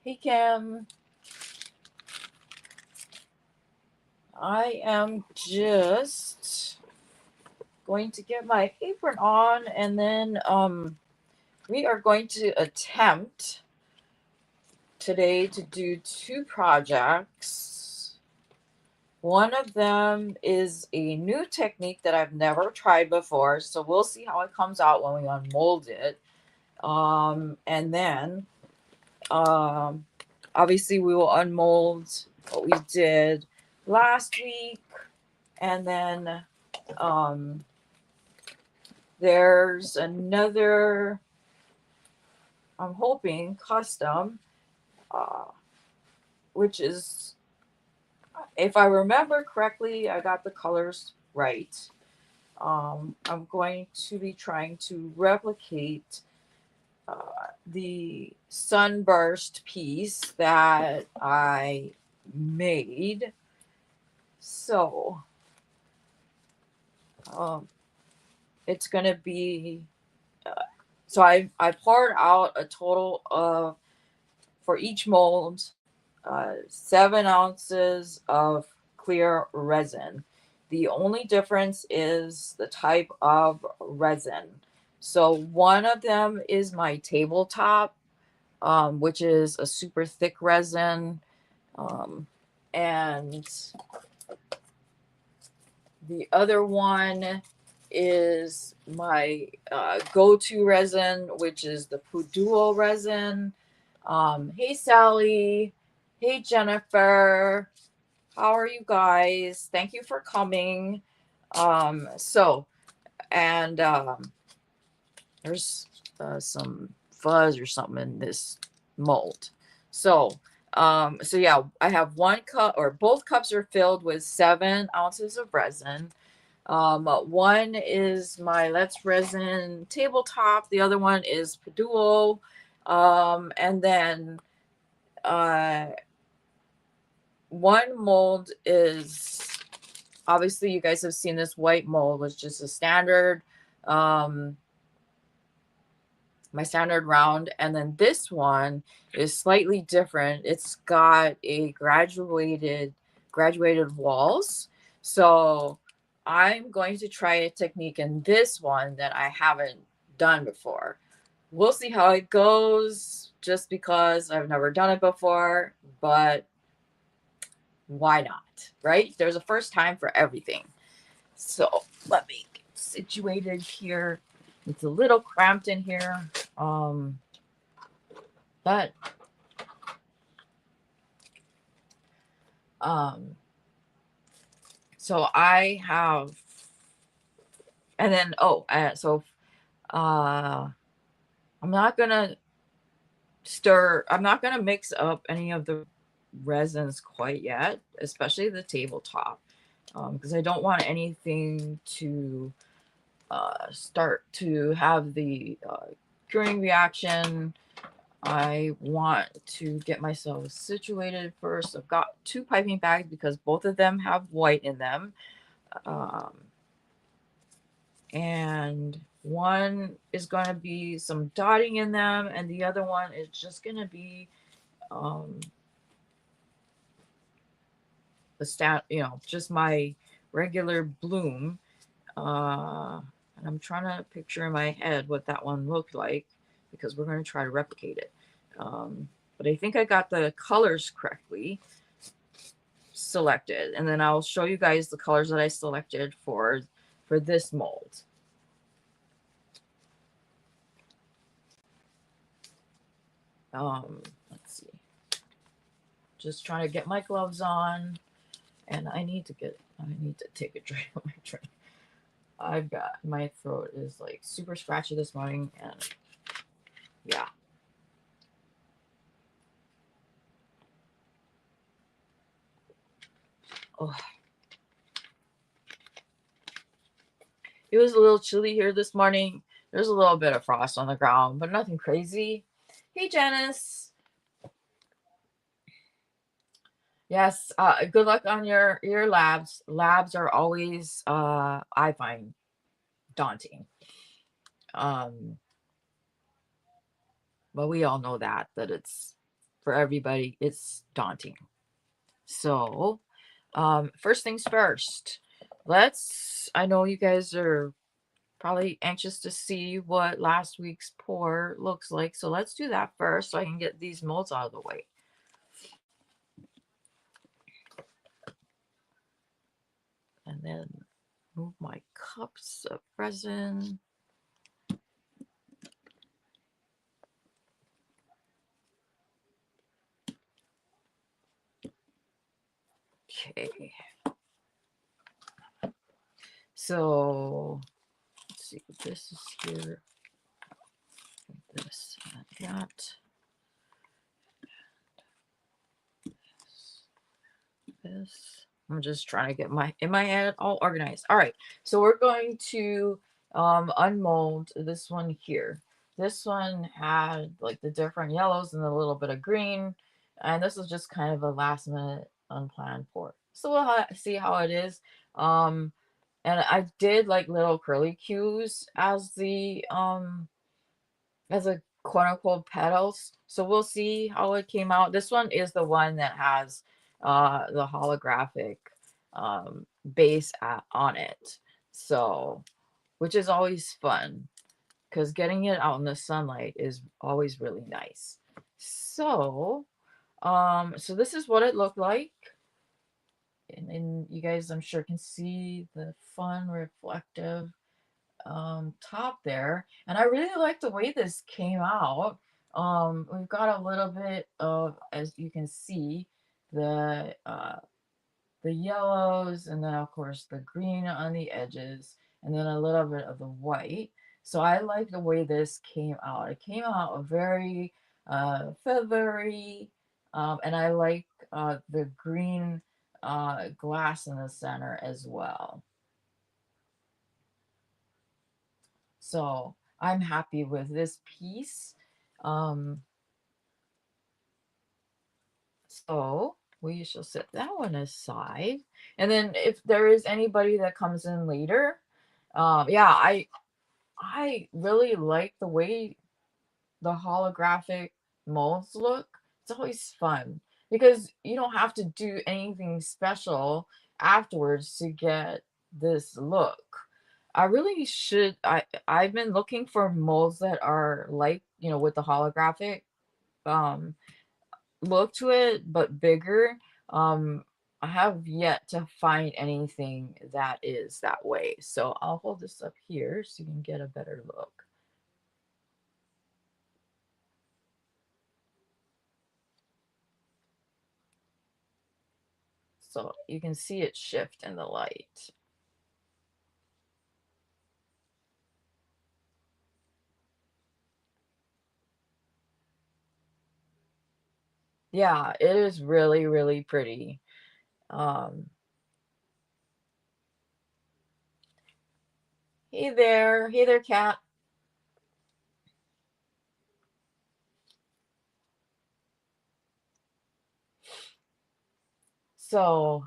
Hey Kim, I am just going to get my apron on and then we are going to attempt today to do two projects. One of them is a new technique that I've never tried before, so we'll see how it comes out when we unmold it. And then um, obviously we will unmold what we did last week, and then um, there's another, I'm hoping, custom, uh, which is, if I remember correctly, I got the colors right. I'm going to be trying to replicate the sunburst piece that I made. So um, it's going to be, uh, so I poured out a total of, for each mold, 7 ounces of clear resin. The only difference is the type of resin. So one of them is my tabletop, which is a super thick resin. And the other one is my go-to resin, which is the Puduo resin. Hey, Sally. Hey, Jennifer. How are you guys? Thank you for coming. So, and there's some fuzz or something in this mold. So, so yeah, I have 1 cup, or both cups are filled with 7 ounces of resin. One is my Let's Resin tabletop. The other one is Paduo. And then uh, one mold is, obviously you guys have seen this white mold, was just a standard, um, my standard round. And then this one is slightly different. It's got a graduated walls. So I'm going to try a technique in this one that I haven't done before. We'll see how it goes, just because I've never done it before, but why not, right? There's a first time for everything. So let me get situated here. It's a little cramped in here. Um, but um, so I have, and then uh, I'm not gonna I'm not gonna mix up any of the resins quite yet, especially the tabletop, because I don't want anything to start to have the curing reaction. I want to get myself situated first. I've got 2 piping bags because both of them have white in them. Um, and one is going to be some dotting in them, and the other one is just going to be um, just my regular bloom. And I'm trying to picture in my head what that one looked like, because we're going to try to replicate it. But I think I got the colors correctly selected, and then I'll show you guys the colors that I selected for this mold. Let's see. Just trying to get my gloves on, and I need to take a drink of my drink. I've got, my throat is like super scratchy this morning, and yeah. Oh, it was a little chilly here this morning. There's a little bit of frost on the ground, but nothing crazy. Hey, Janice. Yes, good luck on your labs. Labs are always, I find, daunting. Um, but we all know that it's for everybody, it's daunting. So, first things first, I know you guys are probably anxious to see what last week's pour looks like. So let's do that first so I can get these molds out of the way. And then move my cups of resin. Okay. So let's see, this is here. This and that. This. I'm just trying to get in my head all organized. All right, so we're going to unmold this one here. This one had like the different yellows and a little bit of green, and this was just kind of a last minute unplanned pour. So we'll see how it is. And I did like little curly cues as a quote unquote petals. So we'll see how it came out. This one is the one that has the holographic base on it. So, which is always fun because getting it out in the sunlight is always really nice. So, so this is what it looked like. And you guys, I'm sure, can see the fun reflective top there, and I really like the way this came out. We've got a little bit of, as you can see, the yellows, and then of course the green on the edges, and then a little bit of the white. So I like the way this came out. It came out very feathery, and I like the green glass in the center as well. So I'm happy with this piece. Um, so we shall set that one aside. And then if there is anybody that comes in later, yeah, I really like the way the holographic molds look. It's always fun because you don't have to do anything special afterwards to get this look. I really should. I've been looking for molds that are like, you know, with the holographic um look to it, but bigger. Um, I have yet to find anything that is that way. So I'll hold this up here so you can get a better look. So you can see it shift in the light. Yeah, it is really, really pretty. Um, hey there, cat. So,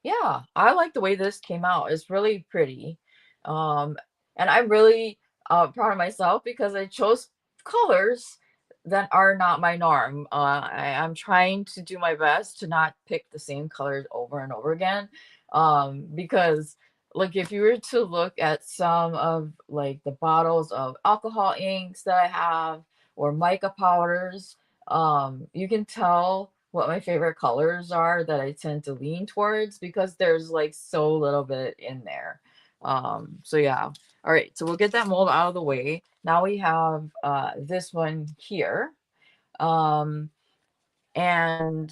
yeah, I like the way this came out. It's really pretty. Um, and I'm really proud of myself because I chose colors that are not my norm. I'm trying to do my best to not pick the same colors over and over again. Because like if you were to look at some of like the bottles of alcohol inks that I have or mica powders, you can tell what my favorite colors are that I tend to lean towards because there's like so little bit in there. So yeah. All right, so we'll get that mold out of the way. Now we have this one here. Um, and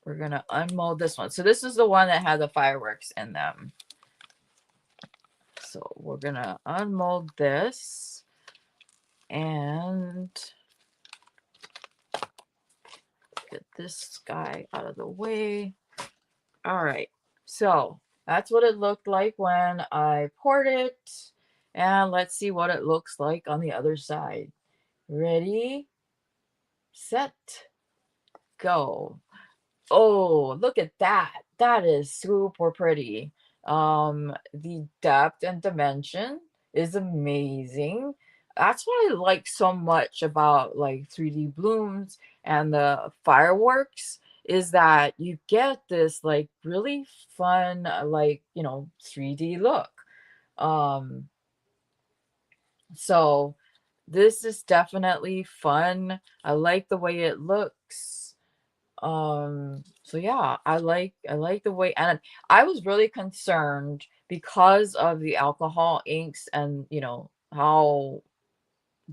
we're gonna unmold this one. So this is the one that had the fireworks in them. So we're gonna unmold this and get this guy out of the way. All right, so that's what it looked like when I poured it. And let's see what it looks like on the other side. Ready, set, go. Oh, look at that. That is super pretty. The depth and dimension is amazing. that's what I like so much about like 3D blooms and the fireworks is that you get this like really fun like, 3D look. Um so this is definitely fun. I like the way it looks. So yeah, I like the way, and I was really concerned because of the alcohol inks and how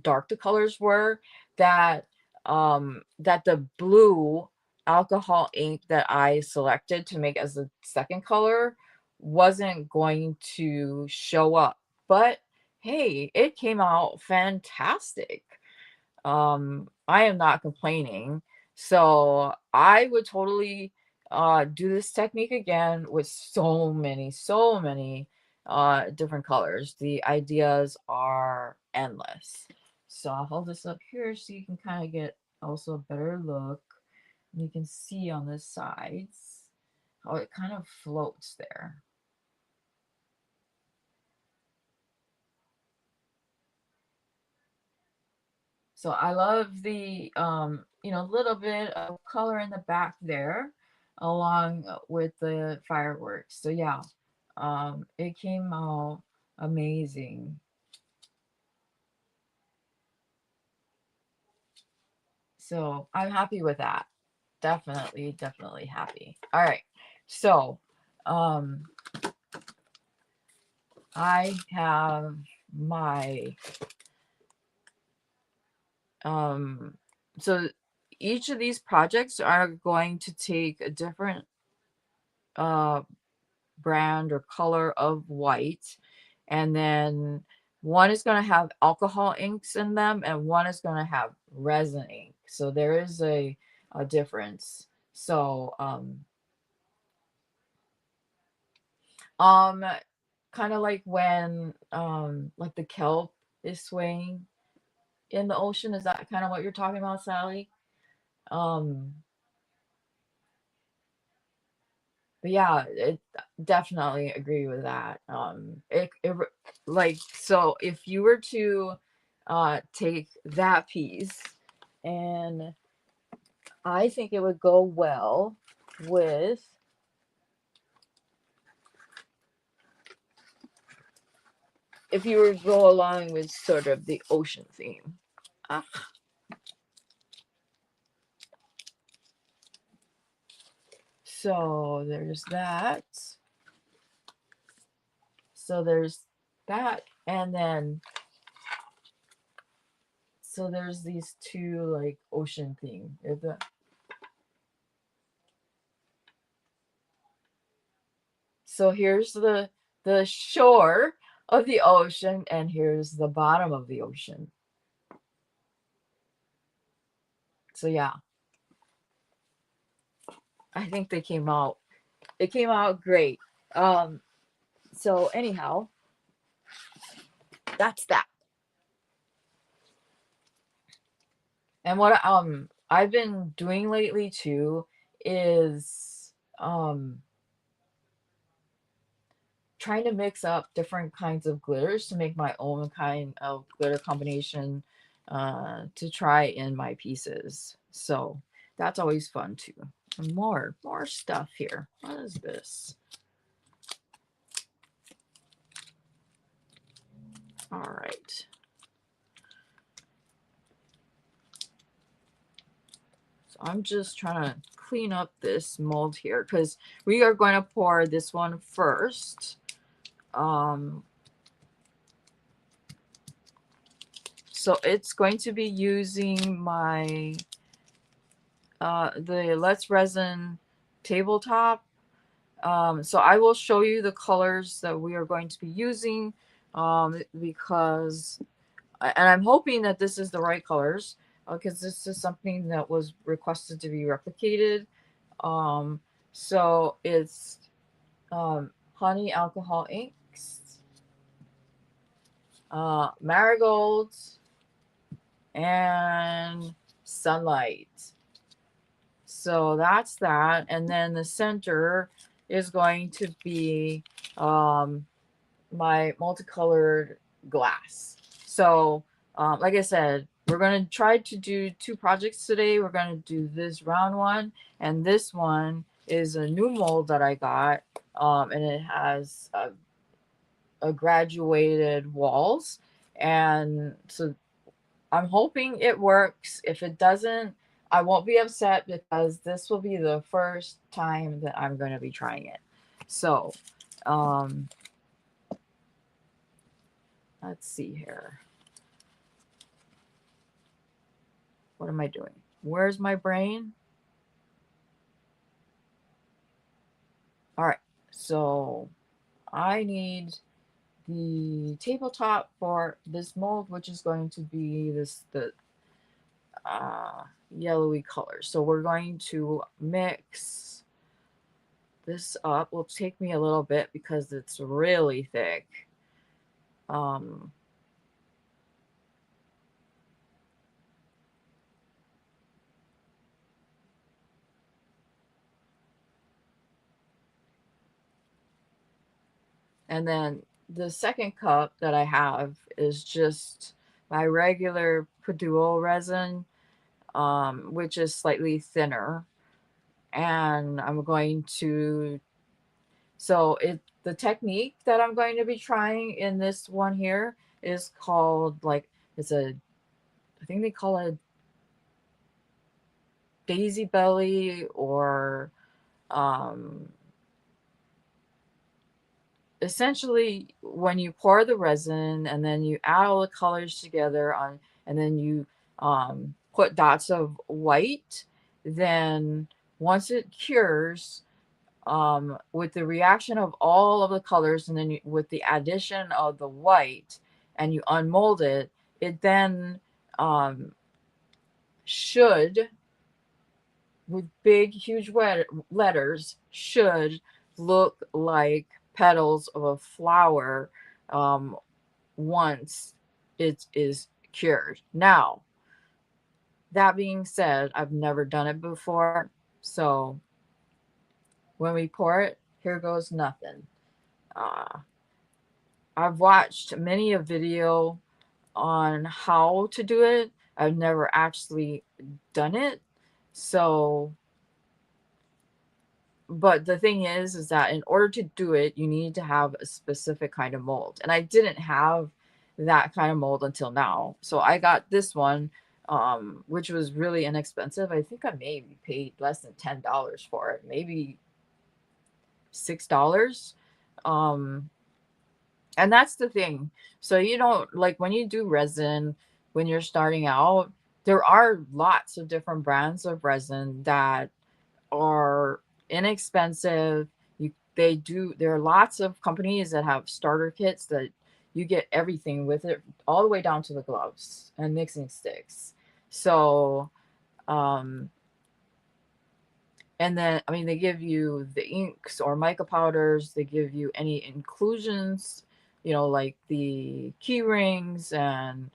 dark the colors were, that the blue alcohol ink that I selected to make as the second color wasn't going to show up. But hey, it came out fantastic. I am not complaining. So I would totally do this technique again with so many different colors. The ideas are endless. So I'll hold this up here so you can kind of get also a better look. You can see on the sides how it kind of floats there. So I love the little bit of color in the back there along with the fireworks. So yeah, it came out amazing. So I'm happy with that. Definitely happy. All right. So, um I have my um so each of these projects are going to take a different uh brand or color of white. And then one is going to have alcohol inks in them and one is going to have resin ink. So there is a difference. So um kind of like when like the kelp is swaying in the ocean. Is that kind of what you're talking about, Sally? Um but yeah, it definitely agree with that. Like, so if you were to take that piece, and I think it would go well with, if you were to go along with sort of the ocean theme. Ah, so there's that. So there's that, and then so there's these two like ocean theme. So here's the shore of the ocean, and here's the bottom of the ocean. So yeah, I think they came out. It came out great. Um, so anyhow, that's that. And what I've been doing lately too is trying to mix up different kinds of glitters to make my own kind of glitter combination to try in my pieces. So that's always fun too. And more stuff here. What is this? All right. So I'm just trying to clean up this mold here because we are going to pour this one first. So it's going to be using my the Let's Resin tabletop. So I will show you the colors that we are going to be using because, and I'm hoping that this is the right colors because this is something that was requested to be replicated. Um, so it's honey alcohol inks, marigolds, and sunlight. So that's that. And then the center is going to be my multicolored glass. So Like I said, we're going to try to do 2 projects today. We're going to do this round one, and this one is a new mold that I got, and it has a graduated walls, and so I'm hoping it works. If it doesn't, I won't be upset because this will be the first time that I'm going to be trying it. So, um, let's see here. What am I doing? Where's my brain? All right. So, I need the tabletop for this mold, which is going to be the uh, yellowy color. So we're going to mix this up. Will take me a little bit because it's really thick. Um, and then the second cup that I have is just my regular Paduo resin, which is slightly thinner. And I'm going to, so the technique that I'm going to be trying in this one here is called like, it's a, I think they call it daisy belly, or um, essentially when you pour the resin and then you add all the colors together on, and then you put dots of white, then once it cures, with the reaction of all of the colors, and then with the addition of the white, and you unmold it, it then um, should, with big, huge letters, should look like petals of a flower um, once it is cured. Now, that being said, I've never done it before. So when we pour it, here goes nothing. Uh, I've watched many a video on how to do it. I've never actually done it. So, but the thing is that in order to do it, you need to have a specific kind of mold. And I didn't have that kind of mold until now. So I got this one, which was really inexpensive. I think I maybe paid less than $10 for it, maybe $6. Um, and that's the thing. So you don't, like, when you do resin, when you're starting out, there are lots of different brands of resin that are inexpensive. There are lots of companies that have starter kits that you get everything with it, all the way down to the gloves and mixing sticks. So um and then, I mean, they give you the inks or mica powders, they give you any inclusions, like the key rings and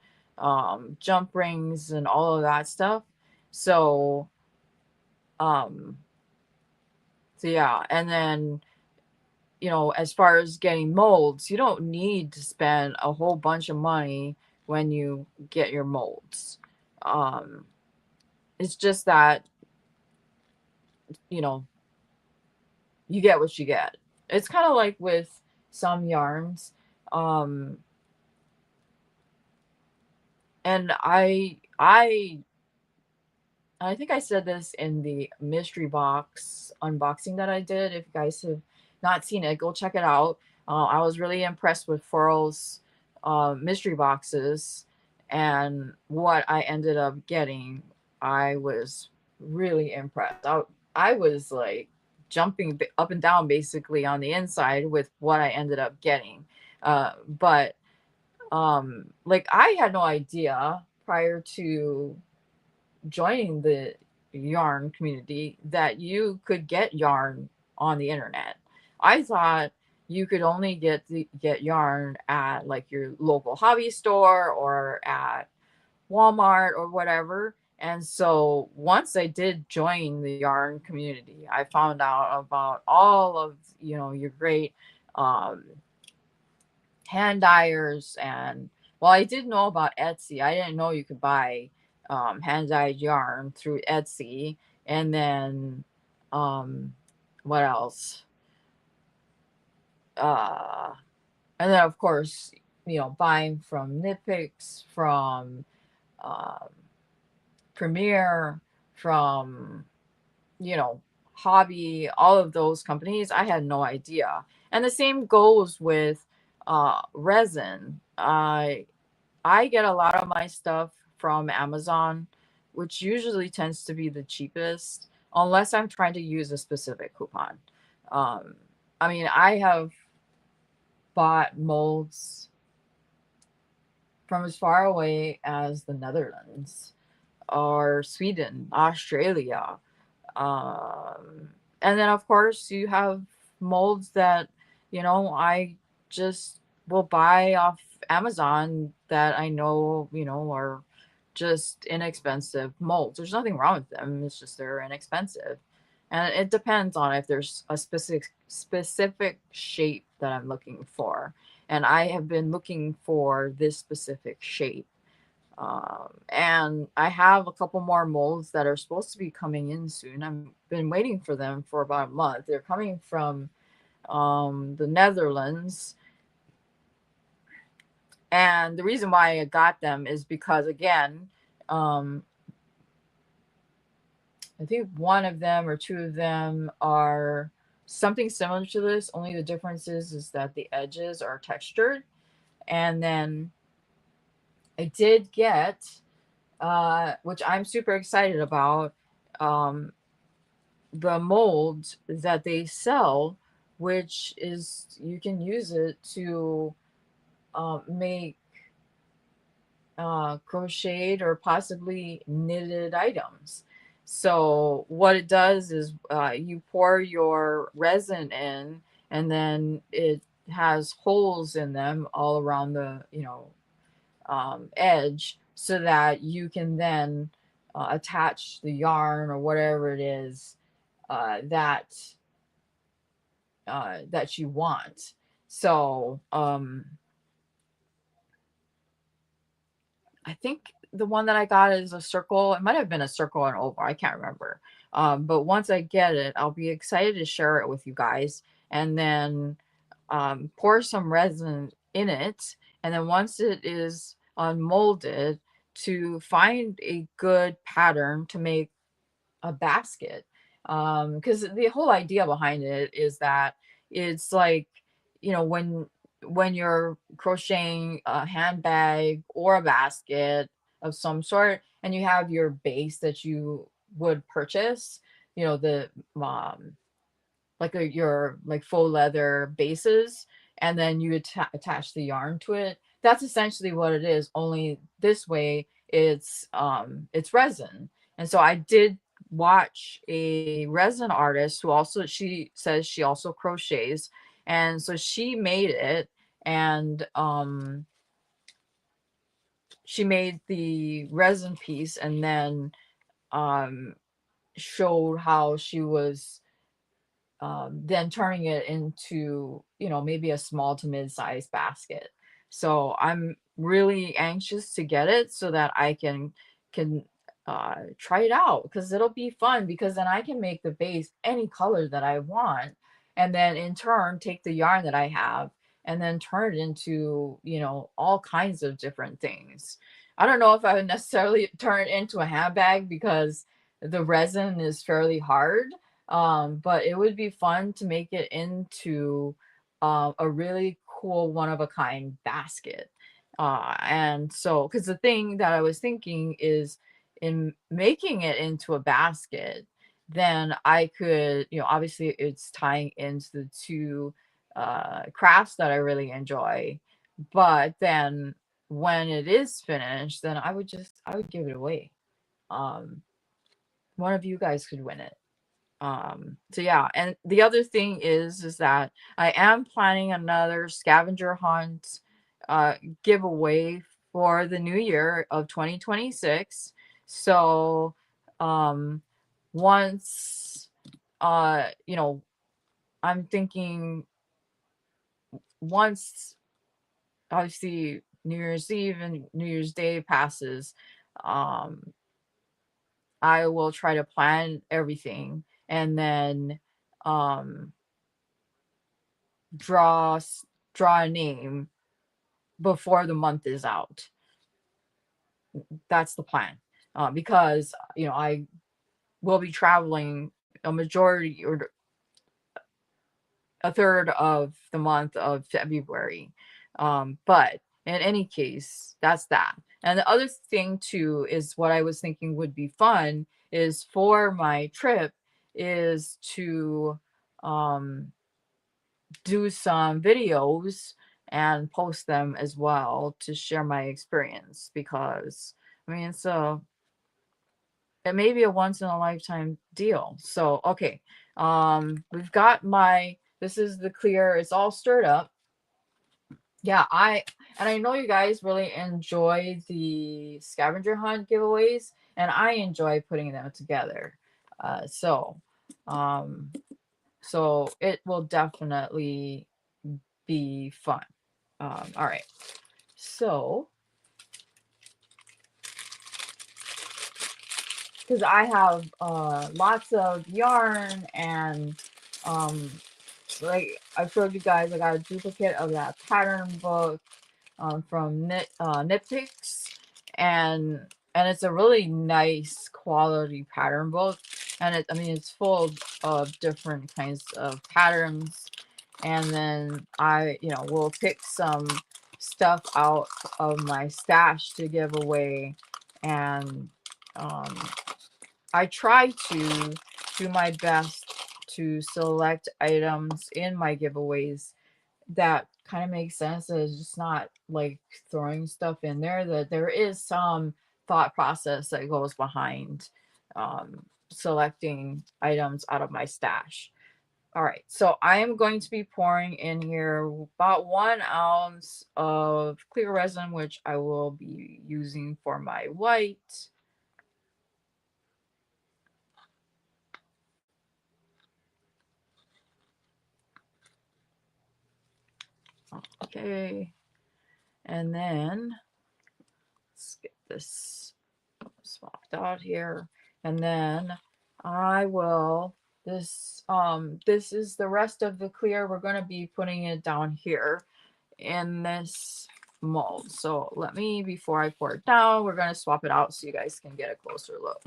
jump rings and all of that stuff. So um so yeah, and then, as far as getting molds, you don't need to spend a whole bunch of money when you get your molds. Um, it's just that, you know, you get what you get. It's kind of like with some yarns. Um, and I think I said this in the mystery box unboxing that I did. If you guys have not seen it, go check it out. I was really impressed with Furl's mystery boxes, and what I ended up getting. I was really impressed. I was like jumping up and down basically on the inside with what I ended up getting. But like, I had no idea prior to joining the yarn community that you could get yarn on the internet. I thought you could only get yarn at like your local hobby store or at Walmart or whatever. And so once I did join the yarn community, I found out about all of, your great um hand dyers and Well, I did know about Etsy. I didn't know you could buy hand dyed yarn through Etsy. And then, um, what else? Uh, and then, of course, buying from Nitpicks, from um, Premiere, from, you know, Hobby, all of those companies. I had no idea. And the same goes with resin. I get a lot of my stuff from Amazon, which usually tends to be the cheapest, unless I'm trying to use a specific coupon. Um, I mean, I have bought molds from as far away as the Netherlands or Sweden, Australia. Um, and then, of course, you have molds that, I just will buy off Amazon that I know, are just inexpensive molds. There's nothing wrong with them. It's just they're inexpensive. And it depends on if there's a specific shape that I'm looking for. And I have been looking for this specific shape. And I have a couple more molds that are supposed to be coming in soon. I've been waiting for them for about a month. They're coming from the Netherlands. And the reason why I got them is because, again, um, I think one of them or two of them are something similar to this. Only the difference is that the edges are textured. And then I did get, which I'm super excited about, um, the mold that they sell, which is you can use it to make crocheted or possibly knitted items. So what it does is you pour your resin in, and then it has holes in them all around the edge, so that you can then attach the yarn or whatever it is that that you want. So I think the one that I got is a circle. It might have been a circle and oval. I can't remember. But once I get it, I'll be excited to share it with you guys, and then pour some resin in it. And then once it is unmolded, to find a good pattern to make a basket. Because the whole idea behind it is that it's like, when you're crocheting a handbag or a basket of some sort, and you have your base that you would purchase, the your like faux leather bases, and then you attach the yarn to it. That's essentially what it is, only this way it's resin. And so I did watch a resin artist who also, she says she also crochets, and so she made it. And she made the resin piece, and then um showed how she was then turning it into, maybe a small to mid-sized basket. So I'm really anxious to get it so that I can try it out, because it'll be fun, because then I can make the base any color that I want, and then in turn take the yarn that I have and then turn it into, all kinds of different things. I don't know if I would necessarily turn it into a handbag, because the resin is fairly hard, but it would be fun to make it into a really cool one of a kind basket. And so, because the thing that I was thinking is, in making it into a basket, then I could, obviously it's tying into the two crafts that I really enjoy. But then when it is finished, then I would give it away. Um, One of you guys could win it. So yeah, and the other thing is that I am planning another scavenger hunt uh giveaway for the new year of 2026. So um once I'm thinking, once obviously New Year's Eve and New Year's Day passes, um, I will try to plan everything and then um, draw draw a name before the month is out. That's the plan. Because I will be traveling a majority or a third of the month of February. But in any case, that's that. And the other thing too is what I was thinking would be fun is for my trip is to um, do some videos and post them as well to share my experience because I mean it may be a once in a lifetime deal. So okay, we've got this is the clear, it's all stirred up. Yeah, I know you guys really enjoy the scavenger hunt giveaways, and I enjoy putting them together. So um so it will definitely be fun. All right. So, because I have lots of yarn and um, like I showed you guys, I got a duplicate of that pattern book from Knit Picks, and it's a really nice quality pattern book, and I mean it's full of different kinds of patterns, and then I will pick some stuff out of my stash to give away, and um, I try to do my best to select items in my giveaways that kind of makes sense. That it's just not like throwing stuff in there. That there is some thought process that goes behind selecting items out of my stash. All right, so I am going to be pouring in here about 1 ounce of clear resin, which I will be using for my white. Okay, and then let's get this swapped out here, and then I will this is the rest of the clear. We're going to be putting it down here in this mold. So let me, before I pour it down, we're going to swap it out so you guys can get a closer look.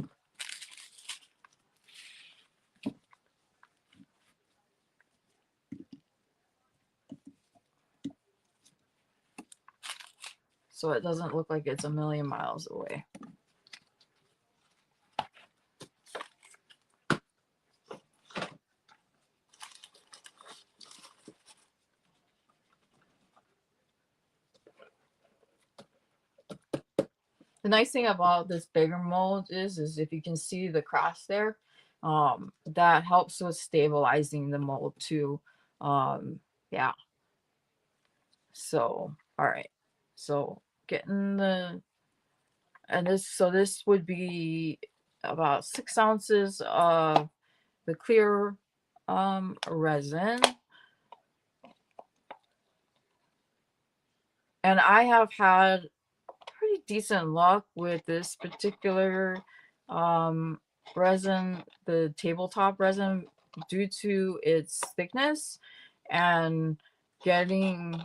So it doesn't look like it's a million miles away. The nice thing about this bigger mold is if you can see the cross there, that helps with stabilizing the mold too. Yeah. So, all right. So getting this would be about 6 ounces of the clear resin. And I have had pretty decent luck with this particular resin, the tabletop resin, due to its thickness and getting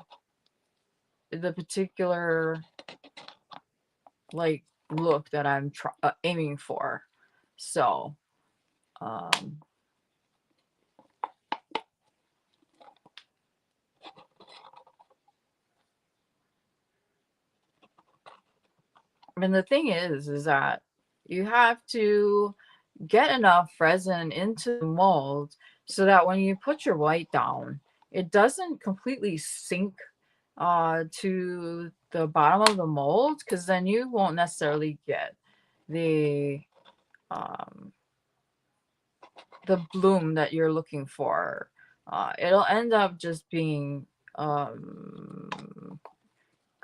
the particular like look that I'm aiming for. So, um, and the thing is that you have to get enough resin into the mold so that when you put your white down, it doesn't completely sink to the bottom of the mold, because then you won't necessarily get the um, the bloom that you're looking for. It'll end up just being kind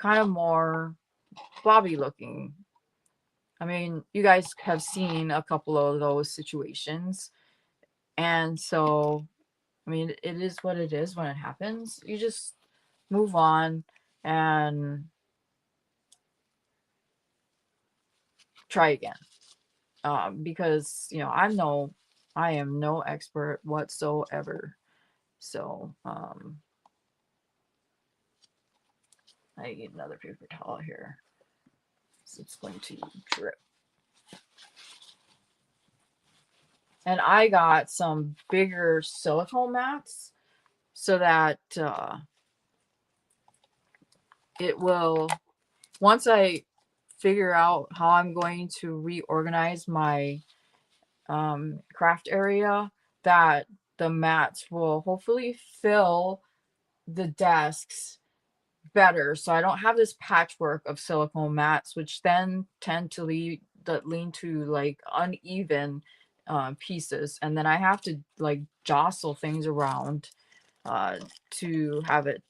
of more blobby looking. I mean, you guys have seen a couple of those situations. And so, I mean, it is what it is when it happens. You just move on and try again. Because I am no expert whatsoever. So I need another paper towel here. So it's going to drip. And I got some bigger silicone mats so that it will, once I figure out how I'm going to reorganize my craft area, that the mats will hopefully fill the desks better, so I don't have this patchwork of silicone mats, which then tend to lean to like uneven pieces, and then I have to like jostle things around to have it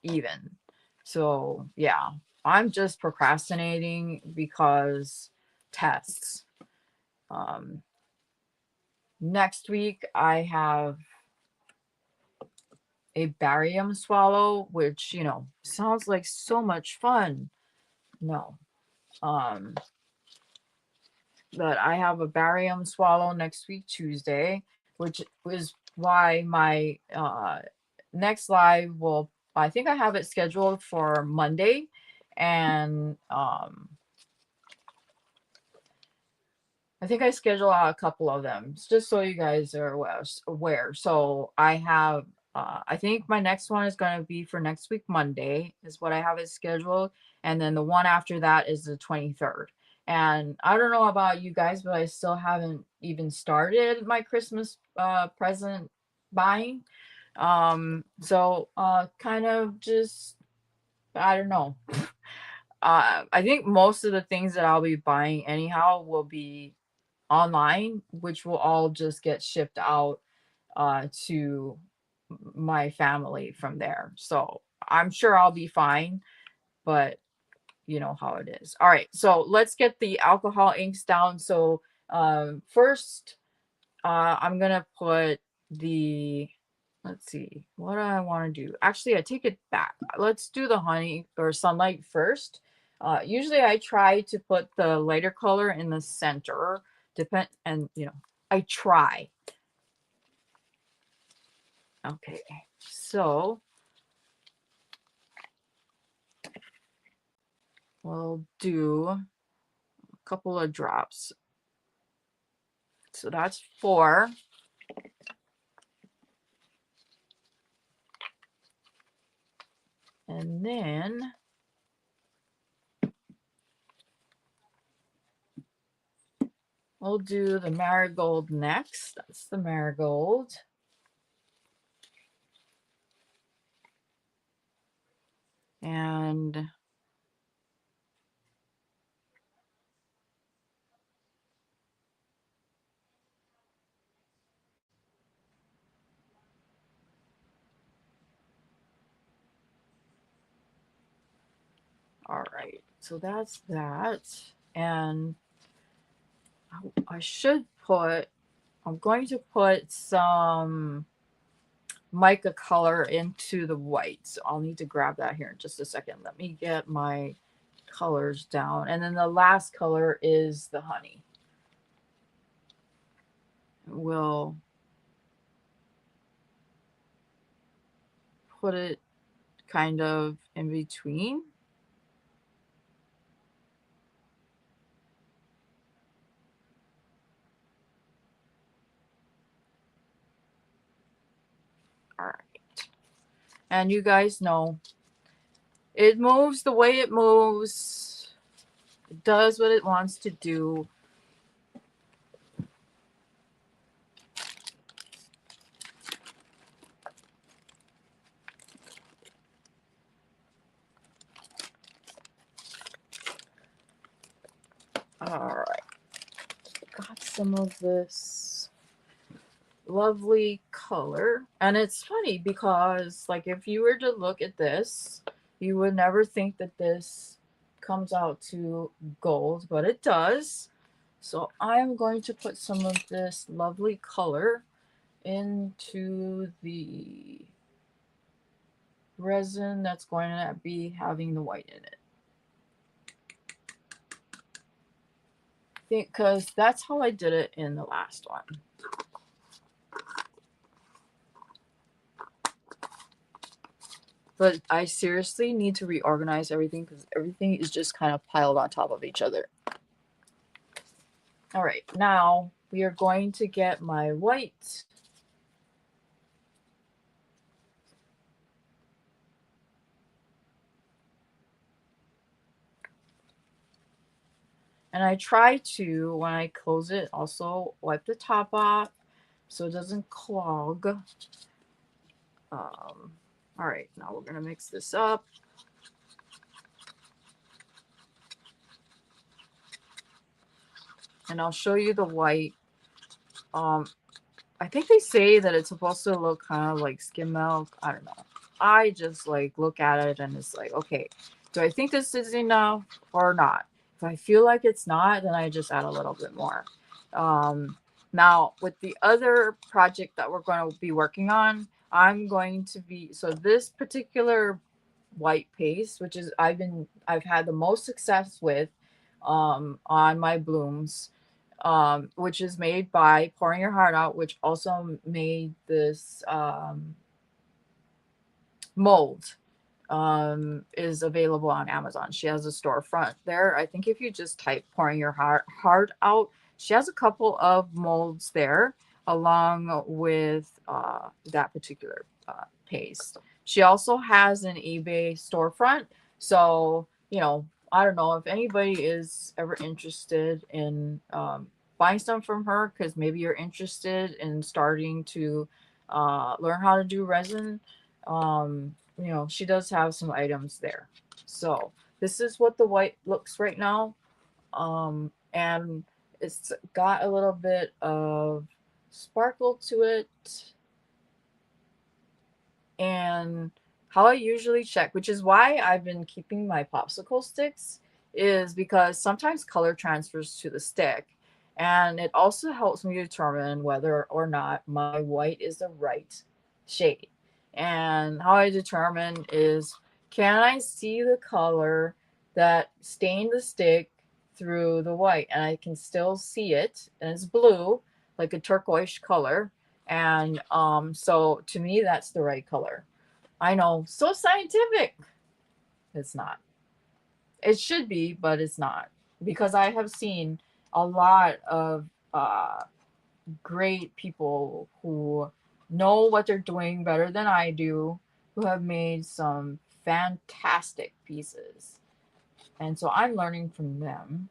even. So yeah, I'm just procrastinating because tests. Next week I have a barium swallow, which sounds like so much fun. No. Um, but I have a barium swallow next week, Tuesday, which is why my next live I think I have it scheduled for Monday. And I think I schedule out a couple of them just so you guys are aware. So I have, I think my next one is going to be for next week, Monday, is what I have it scheduled. And then the one after that is the 23rd. And I don't know about you guys, but I still haven't even started my Christmas present buying. So kind of just, I don't know. I think most of the things that I'll be buying anyhow will be online, which will all just get shipped out to my family from there. So I'm sure I'll be fine, but you know how it is. All right, so let's get the alcohol inks down. So first, I'm gonna put the, let's see, what do I want to do? Actually, I take it back. Let's do the honey or sunlight first. Usually I try to put the lighter color in the center, and I try. Okay, so we'll do a couple of drops. So that's 4. And then we'll do the marigold next. That's the marigold. And all right, so that's that. And I should put, I'm going to put some mica color into the white. So I'll need to grab that here in just a second. Let me get my colors down. And then the last color is the honey. We'll put it kind of in between. All right. And you guys know it moves the way it moves. It does what it wants to do. All right. Got some of this lovely color. And it's funny because, like, if you were to look at this, you would never think that this comes out to gold, but it does. So I'm going to put some of this lovely color into the resin that's going to be having the white in it. think because that's how I did it in the last one. But I seriously need to reorganize everything because everything is just kind of piled on top of each other. All right, now we are going to get my white. And I try to, when I close it, also wipe the top off so it doesn't clog. All right, now we're going to mix this up. And I'll show you the white. I think they say that it's supposed to look kind of like skim milk. I don't know. I just like look at it and it's like, okay, do I think this is enough or not? If I feel like it's not, then I just add a little bit more. Now, with the other project that we're going to be working on, I'm going to be, so this particular white paste, which is I've had the most success with on my blooms, which is made by Pouring Your Heart Out, which also made this mold, is available on Amazon. She has a storefront there. I think if you just type Pouring Your Heart Out, she has a couple of molds there along with that particular paste. She also has an eBay storefront. So, I don't know if anybody is ever interested in buying some from her, because maybe you're interested in starting to learn how to do resin. She does have some items there. So this is what the white looks right now. And it's got a little bit of sparkle to it. And how I usually check, which is why I've been keeping my popsicle sticks, is because sometimes color transfers to the stick. And it also helps me determine whether or not my white is the right shade. And how I determine is, can I see the color that stained the stick through the white? And I can still see it, and it's blue, like a turquoise color. And so to me, that's the right color. I know, so scientific. It's not. It should be, but it's not. Because I have seen a lot of great people who know what they're doing better than I do, who have made some fantastic pieces. And so I'm learning from them.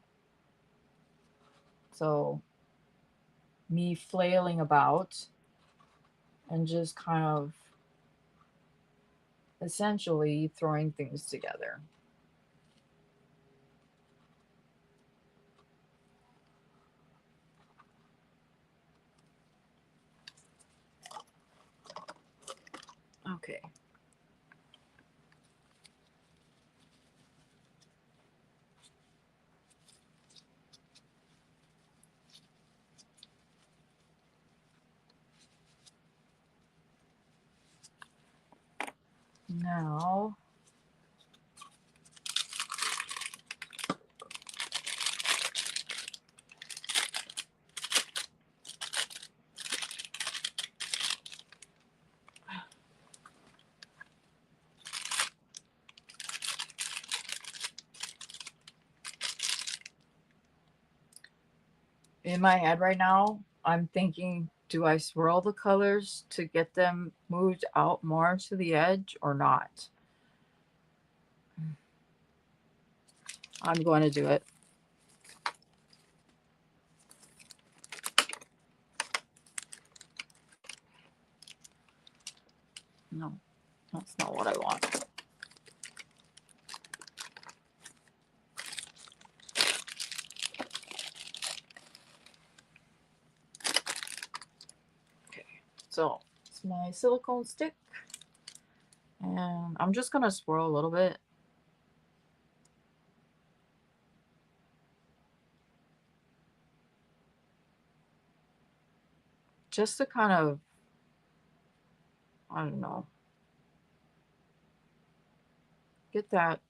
So me flailing about and just kind of essentially throwing things together. Okay. Now, in my head right now, I'm thinking, do I swirl the colors to get them moved out more to the edge or not? I'm going to do it. No, that's not what I want. Okay, so it's my silicone stick. And I'm just going to swirl a little bit. Just to kind of, I don't know, get that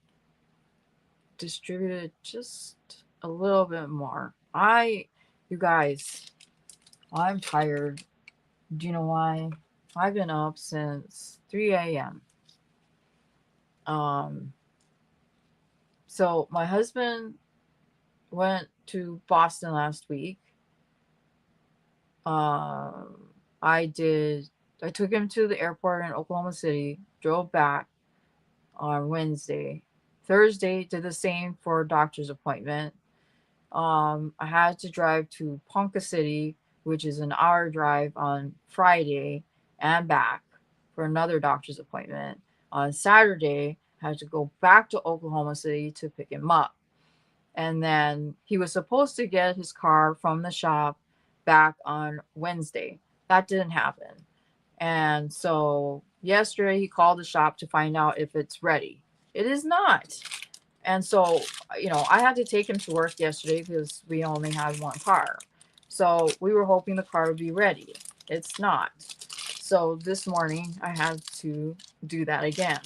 distributed just a little bit more. I, you guys, I'm tired. Do you know why? I've been up since 3 a.m. Um, so my husband went to Boston last week. Um, I did. I took him to the airport in Oklahoma City. Drove back on Wednesday. Thursday did the same for a doctor's appointment. I had to drive to Ponca City, which is an hour drive on Friday and back for another doctor's appointment. On Saturday, I had to go back to Oklahoma City to pick him up. And then he was supposed to get his car from the shop back on Wednesday. That didn't happen. And so yesterday he called the shop to find out if it's ready. It is not. And so, I had to take him to work yesterday because we only had one car. So we were hoping the car would be ready. It's not. So this morning I had to do that again.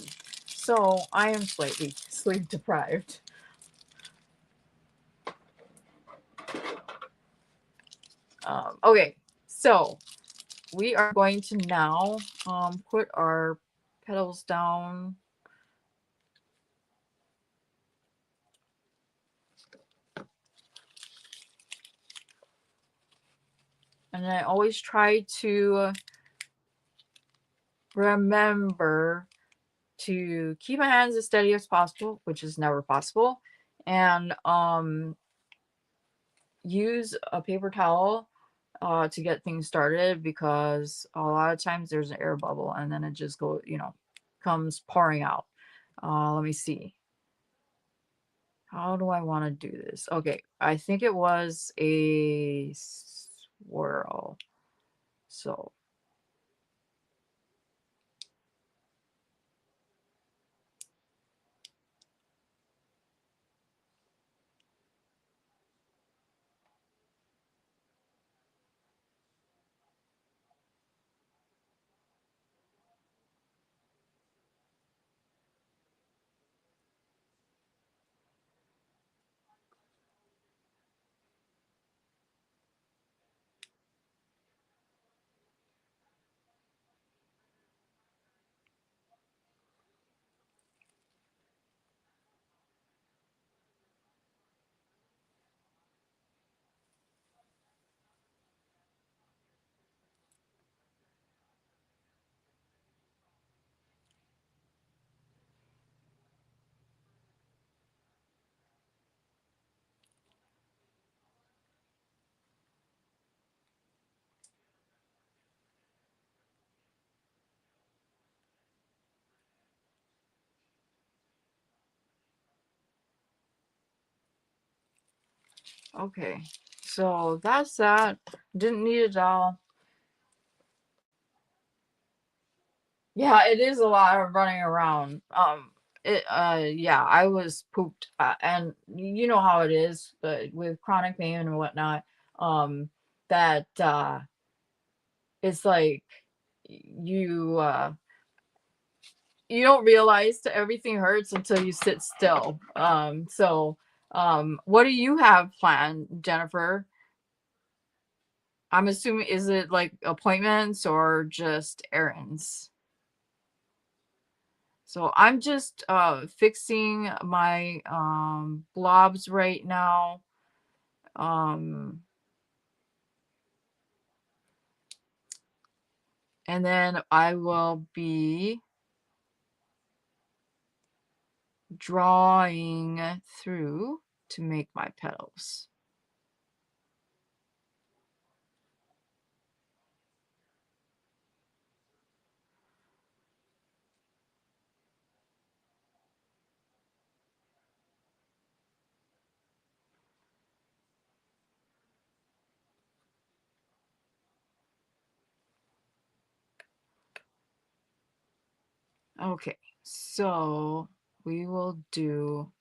So I am slightly sleep deprived. Okay, so we are going to now put our petals down. And I always try to remember to keep my hands as steady as possible, which is never possible, and use a paper towel to get things started because a lot of times there's an air bubble and then it just comes pouring out. Let me see. How do I want to do this? Okay, I think it was a swirl. So, okay. So that's that. Didn't need it all. Yeah, it is a lot of running around. Yeah, I was pooped, and you know how it is, with chronic pain and whatnot. Um, that it's like you you don't realize that everything hurts until you sit still. What do you have planned, Jennifer? I'm assuming, is it like appointments or just errands? So I'm just fixing my blobs right now. Um, and then I will be drawing through to make my petals. Okay, so we will do.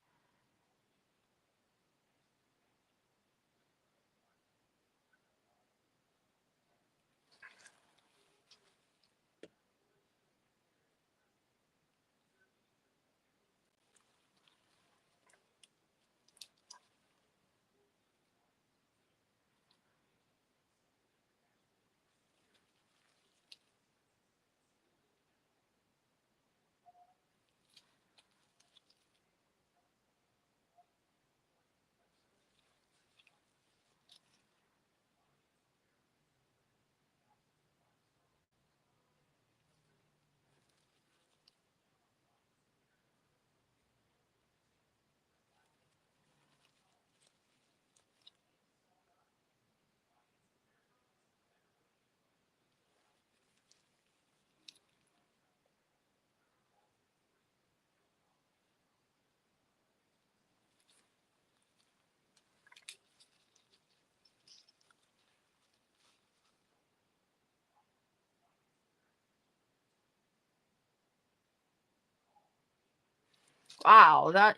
Wow, that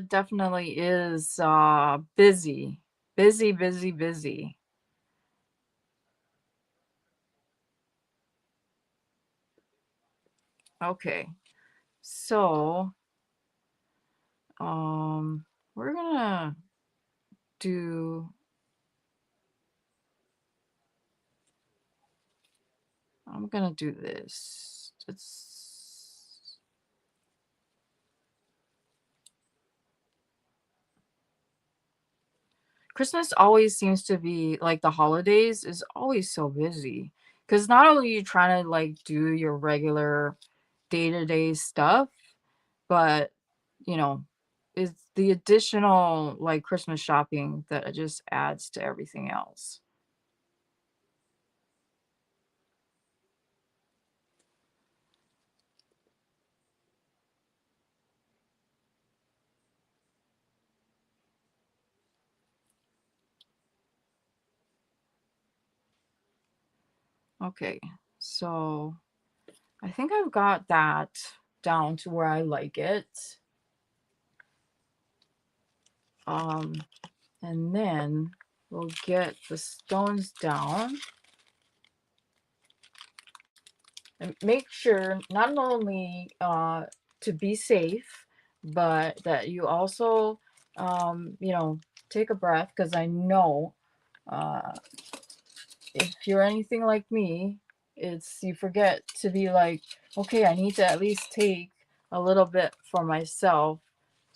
definitely is busy. Busy, busy, busy. Okay. So, um we're gonna do I'm gonna do this. Christmas always seems to be like the holidays is always so busy because not only you trying to like do your regular day-to-day stuff, but you know, it's the additional like Christmas shopping that it just adds to everything else. Okay, so I think I've got that down to where I like it. Um, and then we'll get the stones down and make sure not only to be safe, but that you also, you know, take a breath because I know uh, if you're anything like me, it's you forget to be like, okay, I need to at least take a little bit for myself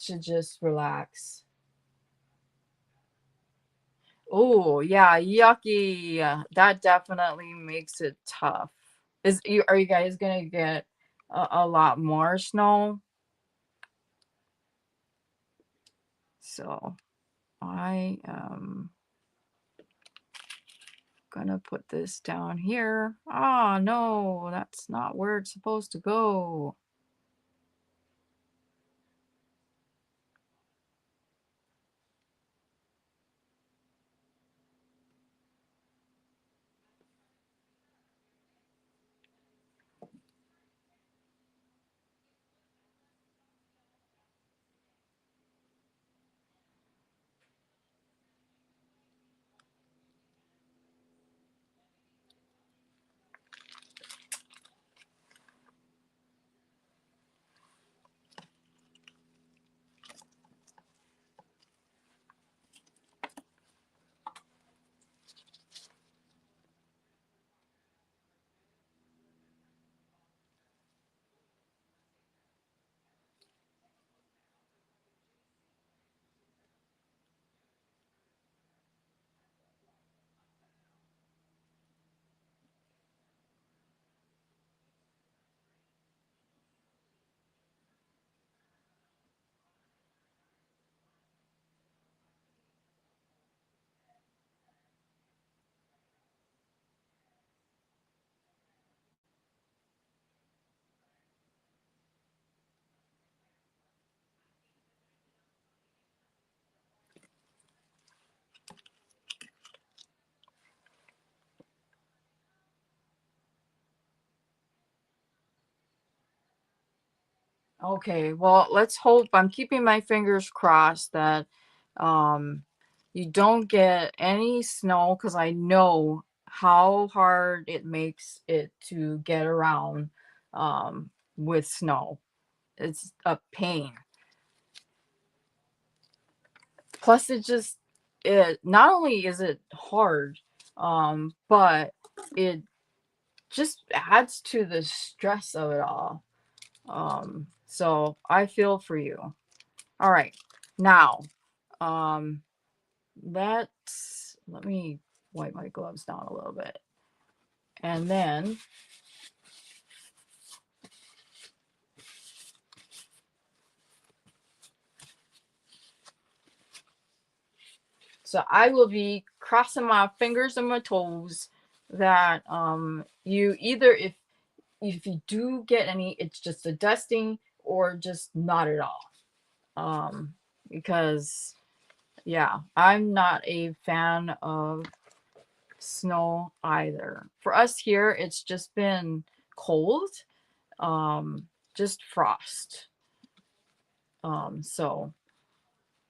to just relax. Oh, yeah, yucky. That definitely makes it tough. Are you guys gonna get a lot more snow? So I am gonna put this down here. Ah, no, that's not where it's supposed to go. Okay, well, let's hope I'm keeping my fingers crossed that um you don't get any snow because I know how hard it makes it to get around with snow. It's a pain. Plus it not only is it hard, but it just adds to the stress of it all. So I feel for you. All right. Now, um, let me wipe my gloves down a little bit. And then, so I will be crossing my fingers and my toes that you either if you do get any, it's just a dusting or just not at all. Um, because yeah, I'm not a fan of snow either. For us here, it's just been cold, just frost. So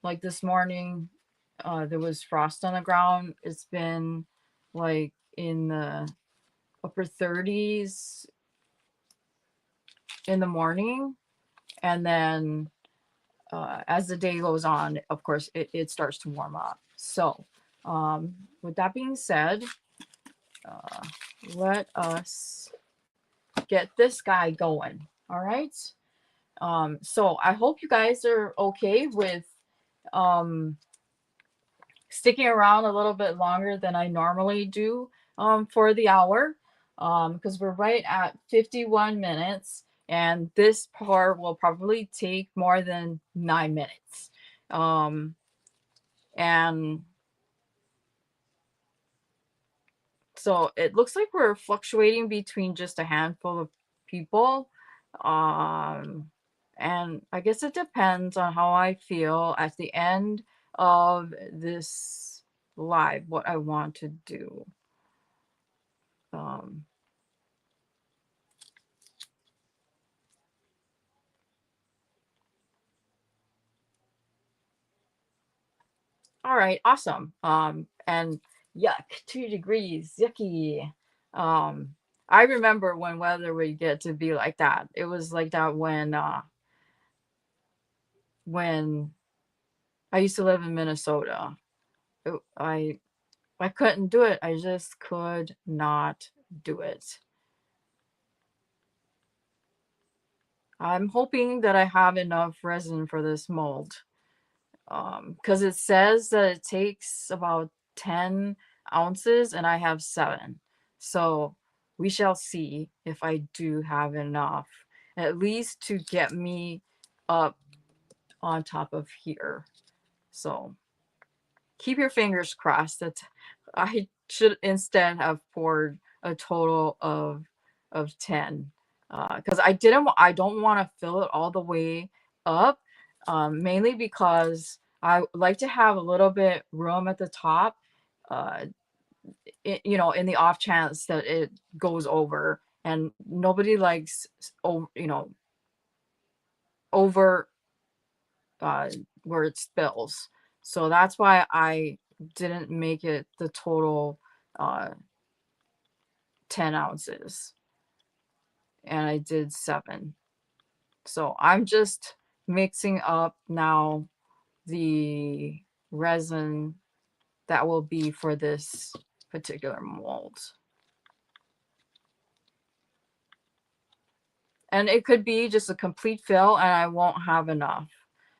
like this morning, there was frost on the ground. It's been like in the upper 30s in the morning, and then as the day goes on, of course, it starts to warm up. So, with that being said, uh, let us get this guy going. All right. So I hope you guys are okay with um, sticking around a little bit longer than I normally do for the hour, because we're right at 51 minutes, and this part will probably take more than 9 minutes. Um, and so it looks like we're fluctuating between just a handful of people. Um, and I guess it depends on how I feel at the end of this live, what I want to do. Um, all right, awesome. And yuck, 2 degrees, yucky. Um, I remember when weather would get to be like that. It was like that when I used to live in Minnesota. I couldn't do it. I just could not do it. I'm hoping that I have enough resin for this mold. Because it says that it takes about 10 ounces and I have 7. So we shall see if I do have enough, at least to get me up on top of here. So keep your fingers crossed that I should instead have poured a total of 10, because I don't want to fill it all the way up, mainly because I like to have a little bit room at the top, uh, in the off chance that it goes over, and nobody likes over uh, where it spills. So that's why I didn't make it the total uh, 10 ounces, and I did 7. So I'm just mixing up now the resin that will be for this particular mold. And it could be just a complete fill and I won't have enough.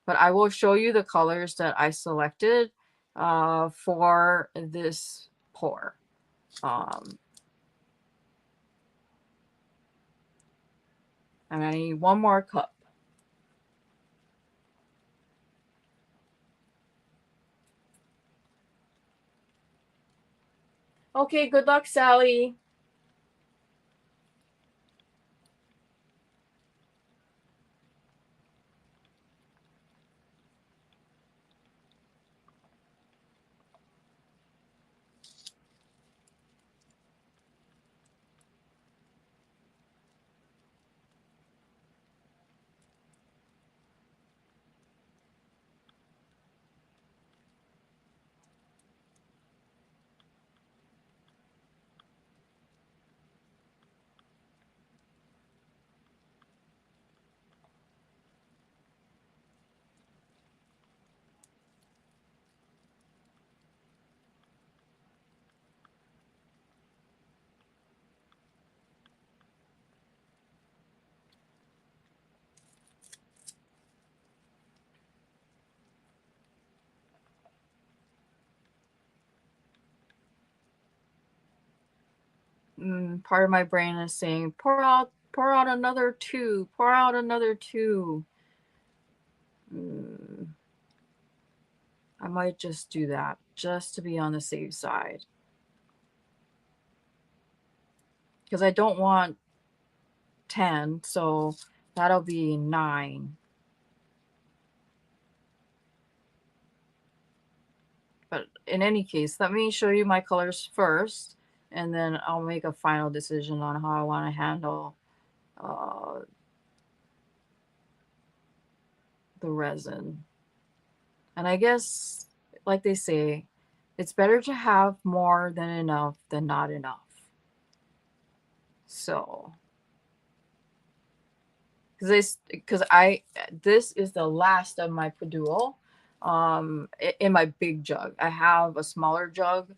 But I will show you the colors that I selected for this pour. Um, and I need one more cup. Okay, good luck, Sally. Part of my brain is saying, pour out another 2, pour out another 2. Mm, I might just do that just to be on the safe side. Because I don't want 10, so that'll be 9. But in any case, let me show you my colors first, and then I'll make a final decision on how I want to handle uh, the resin. And I guess, like they say, it's better to have more than enough than not enough. So, this is the last of my Paduo, in my big jug. I have a smaller jug,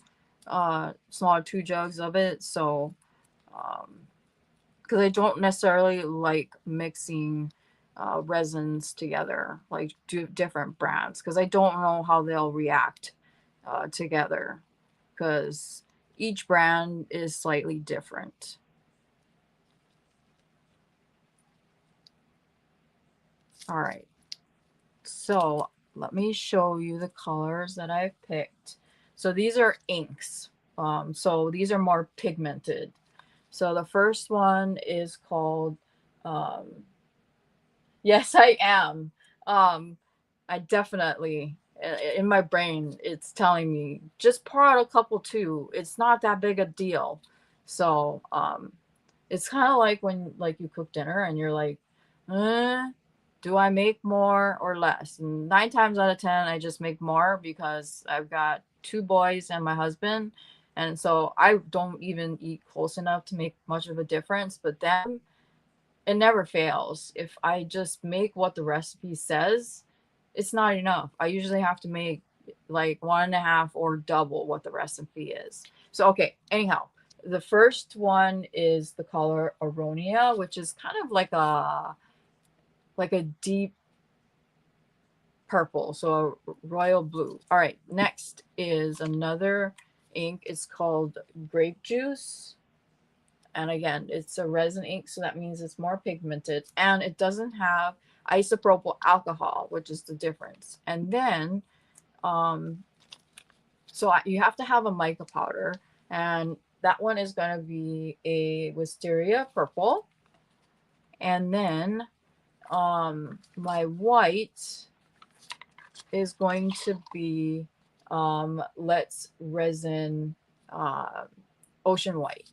smaller 2 jugs of it. So, because I don't necessarily like mixing resins together, like different brands, because I don't know how they'll react together, because each brand is slightly different. All right, so let me show you the colors that I've picked. So these are inks. So these are more pigmented. So the first one is called, um, yes, I am. Um, I definitely, in my brain, it's telling me just pour out a couple too. It's not that big a deal. So, it's kind of like when like you cook dinner and you're like, do I make more or less? And 9 times out of 10, I just make more because I've got 2 boys and my husband. And so I don't even eat close enough to make much of a difference. But then it never fails. If I just make what the recipe says, it's not enough. I usually have to make like 1.5 or double what the recipe is. So, okay, anyhow, the first one is the color Aronia, which is kind of like a deep purple, so a royal blue. All right, next is another ink. It's called grape juice. And again, it's a resin ink, so that means it's more pigmented, and it doesn't have isopropyl alcohol, which is the difference. And then, so you have to have a mica powder, and that one is going to be a wisteria purple. And then, my white is going to be, Let's Resin, Ocean White,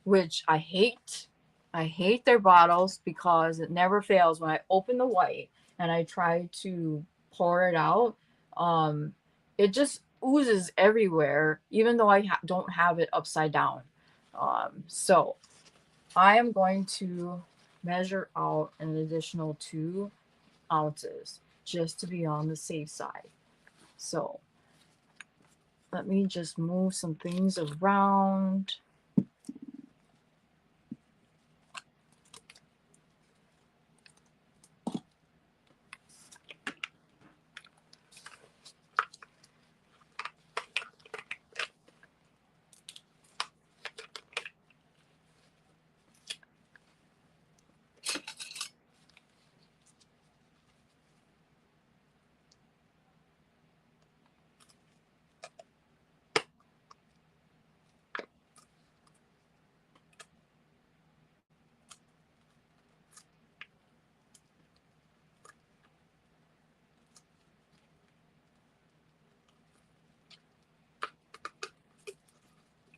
which I hate. I hate their bottles because it never fails. When I open the white and I try to pour it out, um, it just oozes everywhere, even though I don't have it upside down. So I am going to measure out an additional 2 ounces just to be on the safe side. So let me just move some things around.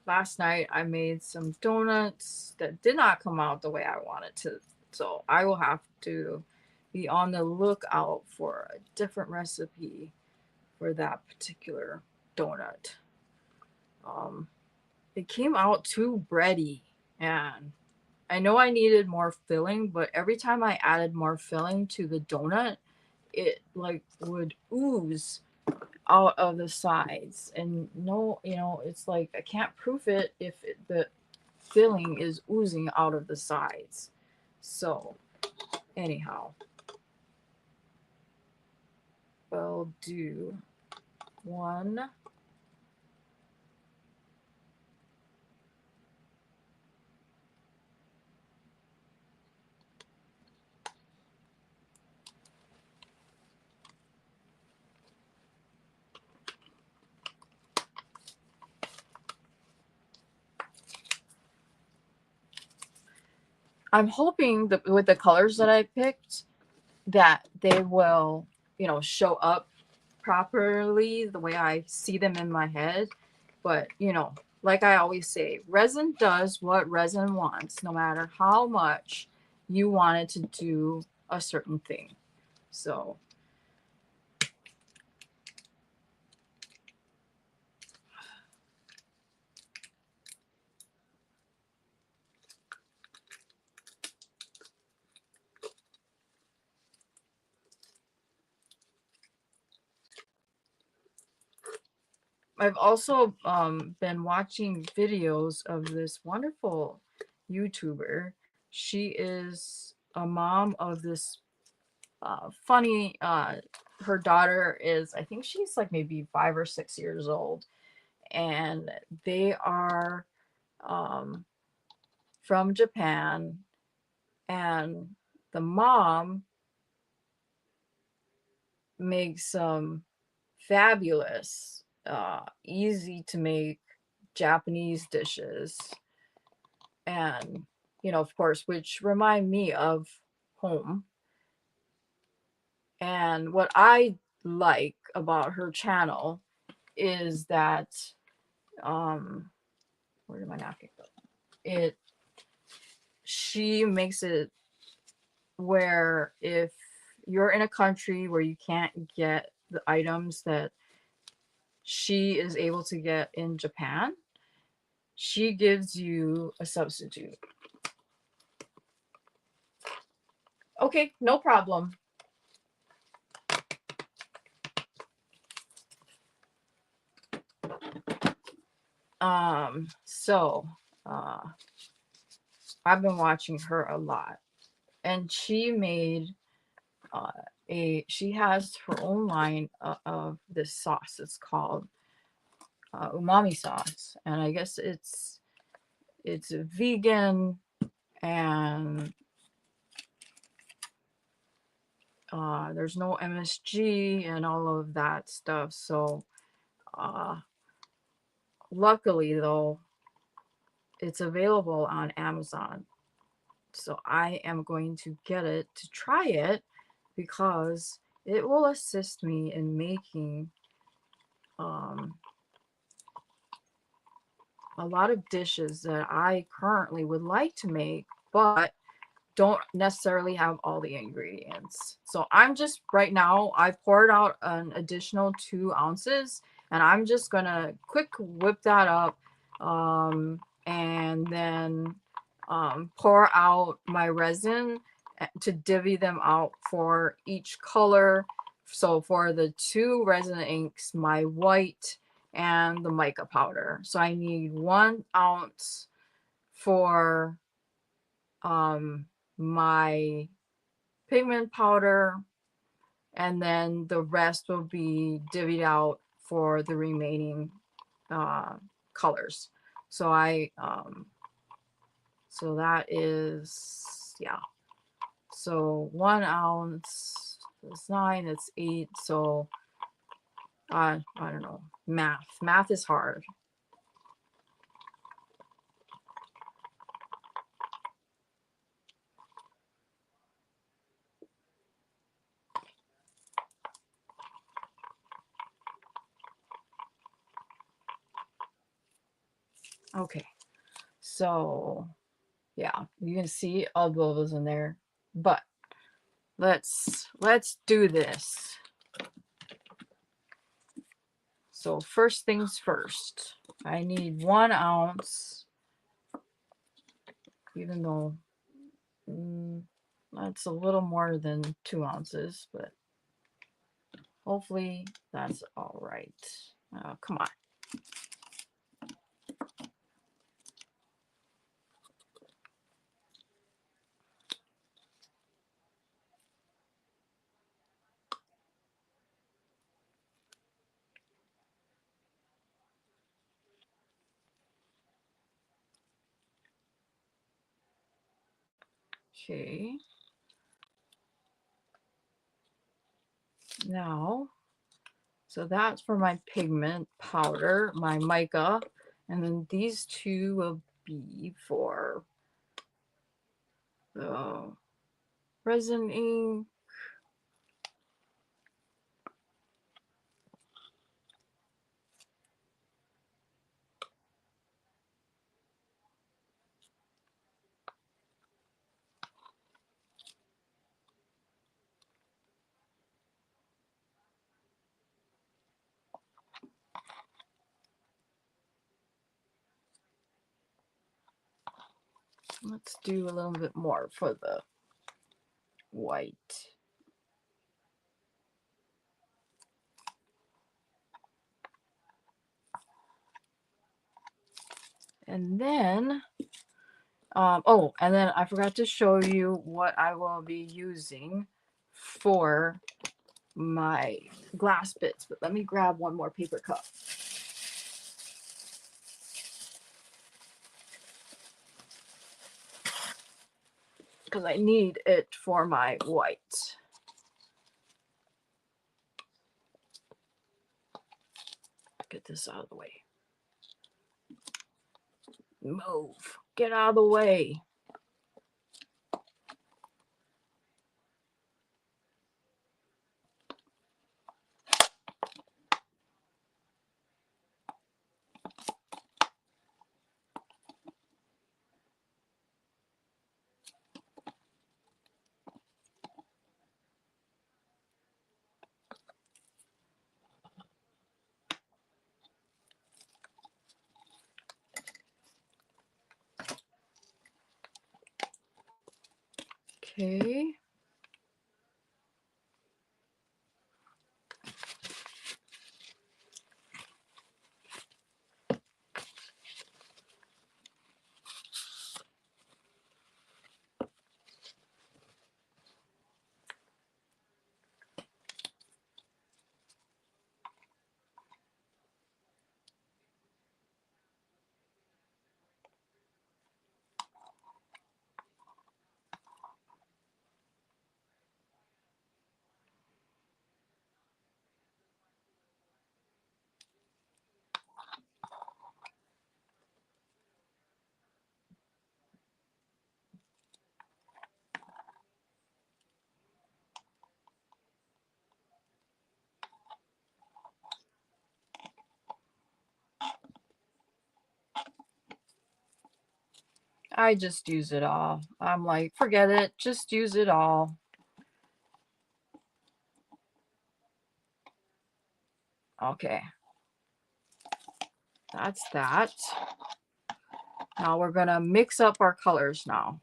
Last night I made some donuts that did not come out the way I wanted to. So I will have to be on the lookout for a different recipe for that particular donut. Um, it came out too bready, and I know I needed more filling, but every time I added more filling to the donut, it like would ooze out of the sides. And no, it's like I can't proof it if the filling is oozing out of the sides. So anyhow, I'll do one. I'm hoping that with the colors that I picked, that they will, show up properly the way I see them in my head. But, like I always say, resin does what resin wants, no matter how much you want it to do a certain thing. So I've also been watching videos of this wonderful YouTuber. She is a mom of this funny her daughter is, I think she's like maybe 5 or 6 years old, and they are um, from Japan, and the mom makes some fabulous, easy to make Japanese dishes, and of course, which remind me of home. And what I like about her channel is that um where did my napkin go? It She makes it where if you're in a country where you can't get the items that she is able to get in Japan, she gives you a substitute. Okay, no problem. So I've been watching her a lot, and she made uh, she has her own line of this sauce. It's called umami sauce, and I guess it's vegan, and there's no MSG and all of that stuff. So uh, luckily though, it's available on Amazon. So I am going to get it to try it because it will assist me in making um, a lot of dishes that I currently would like to make, but don't necessarily have all the ingredients. So I'm just right now, I poured out an additional 2 ounces, and I'm just gonna quick whip that up, and then pour out my resin to divvy them out for each color. So for the 2 resin inks, my white and the mica powder. So I need 1 ounce for my pigment powder, and then the rest will be divvied out for the remaining uh, colors. So so that is, yeah. So 1 ounce is 9, it's 8. So I don't know. Math is hard. Okay. So yeah, you can see all bubbles in there, but let's do this. So first things first, I need 1 ounce, even though that's a little more than 2 ounces, but hopefully that's all right. Come on. Okay. Now, so that's for my pigment powder, my mica, and then these two will be for the resin ink. Let's do a little bit more for the white. And then, oh, and then I forgot to show you what I will be using for my glass bits. But let me grab one more paper cup. Because I need it for my white. Get this out of the way. Move. Get out of the way. Okay. I just use it all. I'm like, forget it. Just use it all. Okay. That's that. Now we're going to mix up our colors now.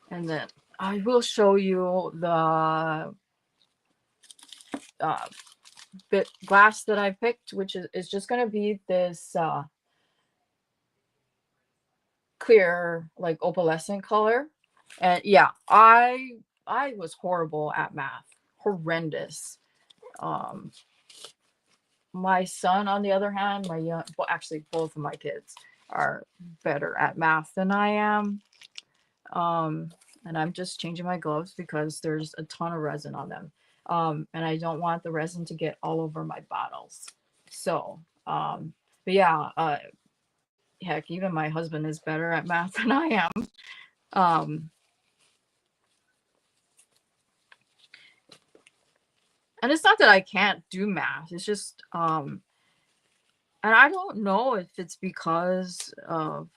And then I will show you the bit glass that I picked, which is just going to be this clear, like opalescent color. And yeah, I was horrible at math. Horrendous. Um, my son, on the other hand, well, actually, both of my kids are better at math than I am. And I'm just changing my gloves because there's a ton of resin on them. And I don't want the resin to get all over my bottles. So, but yeah, heck, even my husband is better at math than I am. And it's not that I can't do math. It's just, and I don't know if it's because of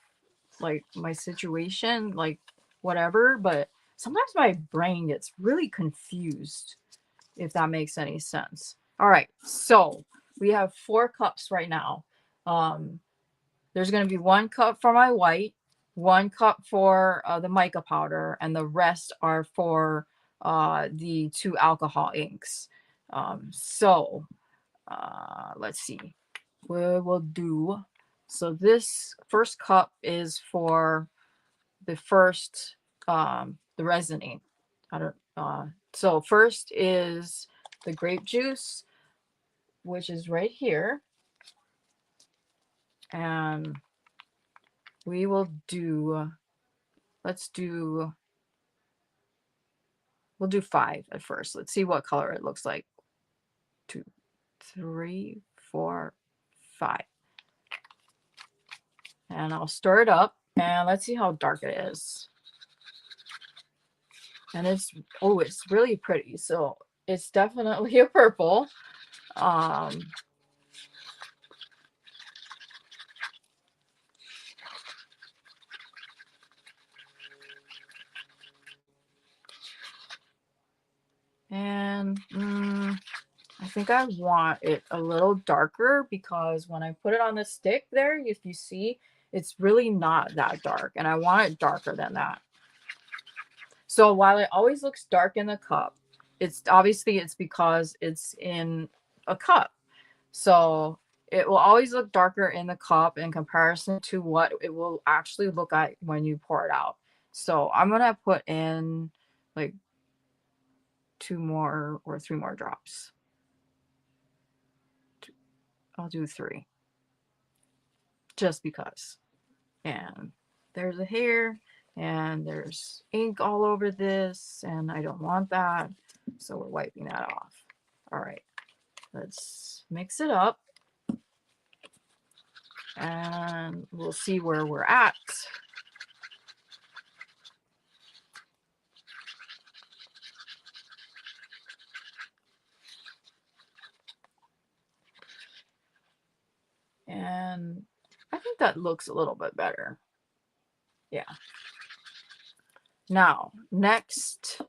like my situation, like whatever, but sometimes my brain gets really confused, if that makes any sense. All right, so we have 4 cups right now. There's going to be 1 cup for my white, 1 cup for the mica powder, and the rest are for the 2 alcohol inks. So let's see. We will do. So this first cup is for the first the resin ink. I don't. So first is the grape juice, which is right here, and we will do. Let's do. We'll do 5 at first. Let's see what color it looks like. 2, 3, 4, 5. And I'll stir it up and let's see how dark it is. And it's really pretty. So it's definitely a purple. And I think I want it a little darker because when I put it on the stick there, if you see, it's really not that dark, and I want it darker than that. So while it always looks dark in the cup, it's obviously it's because it's in a cup. So it will always look darker in the cup in comparison to what it will actually look like when you pour it out. So I'm gonna put in like 2 more or 3 more drops. I'll do 3 just because. And there's a hair and there's ink all over this and I don't want that. So we're wiping that off. All right, let's mix it up and we'll see where we're at. And I think that looks a little bit better. Yeah. Now, next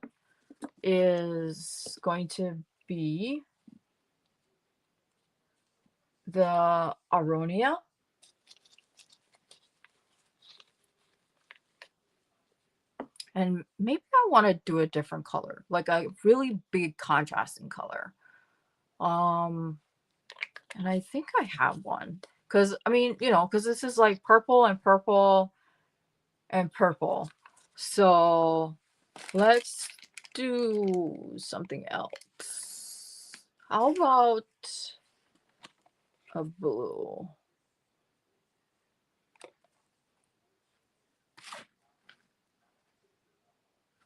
is going to be the Aronia. And maybe I want to do a different color, like a really big contrasting color. And I think I have one. Because, I mean, you know, because this is like purple and purple and purple. So let's do something else. How about a blue?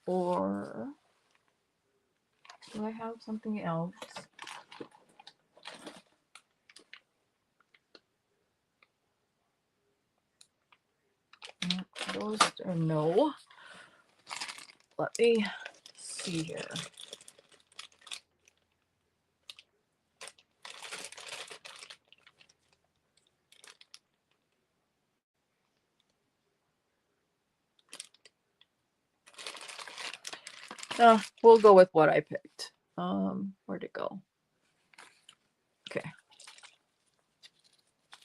Or do I have something else? Those are no. Let me see here. We'll go with what I picked. Where'd it go? Okay.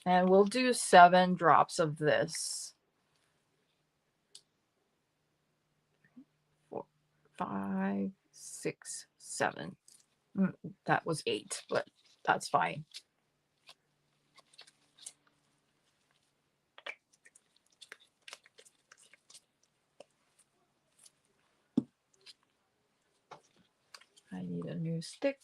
And we'll do 7 drops of this. 4, 5, 6, 7. That was 8, but that's fine. I need a new stick.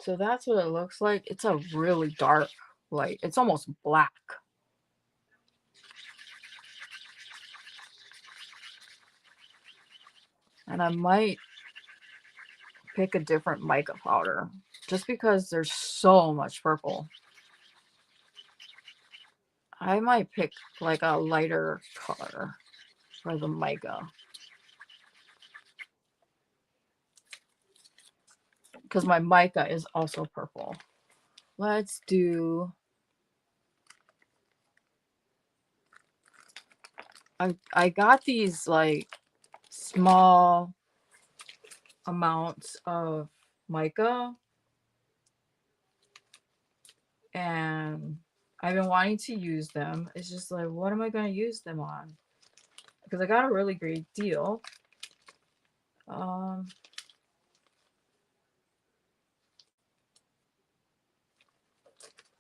So that's what it looks like. It's a really dark, like it's almost black. And I might pick a different mica powder just because there's so much purple. I might pick like a lighter color for the mica. Because my mica is also purple. Let's do... I got these like small amounts of mica and I've been wanting to use them. It's just like, what am I going to use them on? Because I got a really great deal.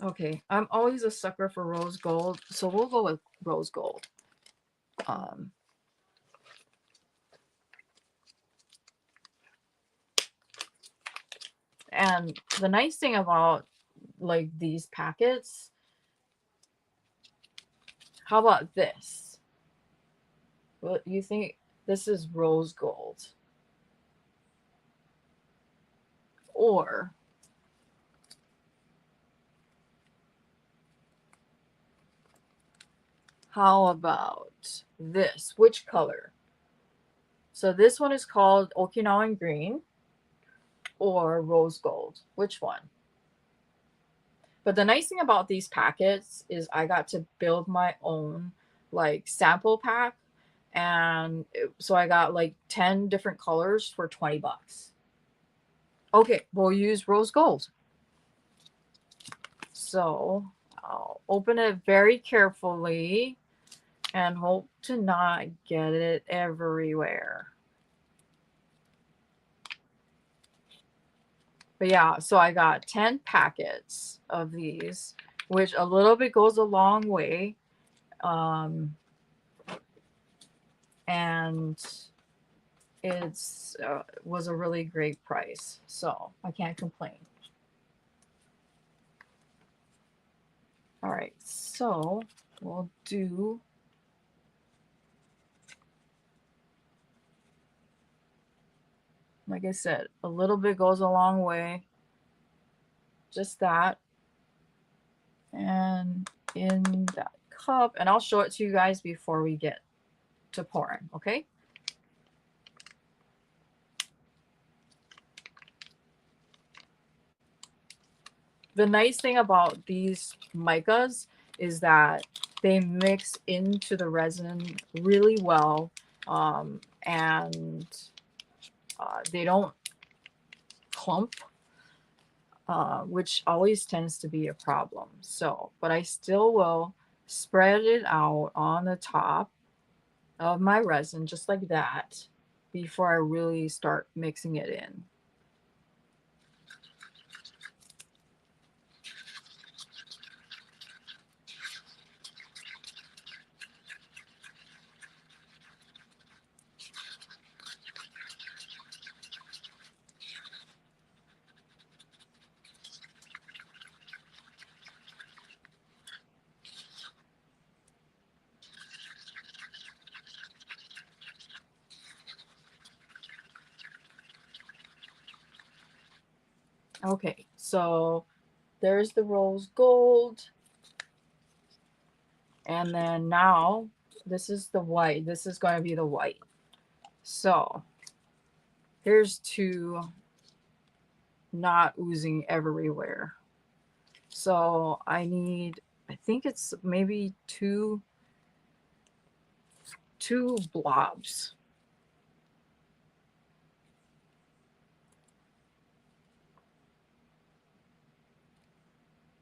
Okay, I'm always a sucker for rose gold, so we'll go with rose gold. And the nice thing about like these packets, how about this? What you think? This is rose gold. Or how about this? Which color? So this one is called Okinawan Green or Rose Gold. Which one? But the nice thing about these packets is I got to build my own like sample pack. And so I got like 10 different colors for 20 bucks. Okay, we'll use rose gold. So I'll open it very carefully and hope to not get it everywhere. But yeah, so I got 10 packets of these, which a little bit goes a long way. And it's was a really great price, so I can't complain. All right, so we'll do like I said, a little bit goes a long way. Just that. And in that cup, and I'll show it to you guys before we get to pouring, okay? The nice thing about these micas is that they mix into the resin really well, and they don't clump, which always tends to be a problem. So, but I still will spread it out on the top of my resin just like that before I really start mixing it in. Okay, so there's the rose gold. And then now this is the white. This is going to be the white. So here's two not oozing everywhere. So I need, I think it's maybe two blobs.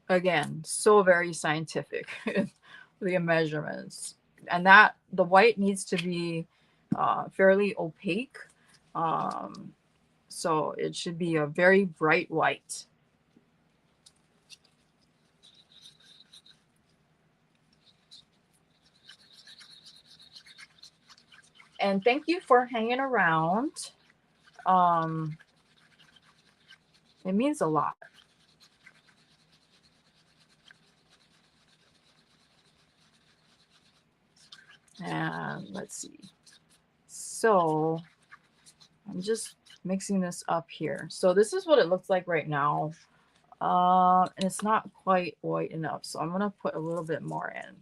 Again, so very scientific, the measurements. And that the white needs to be fairly opaque. So it should be a very bright white. And thank you for hanging around. Um, it means a lot. And let's see. So I'm just mixing this up here. So this is what it looks like right now. And it's not quite white enough. So I'm going to put a little bit more in.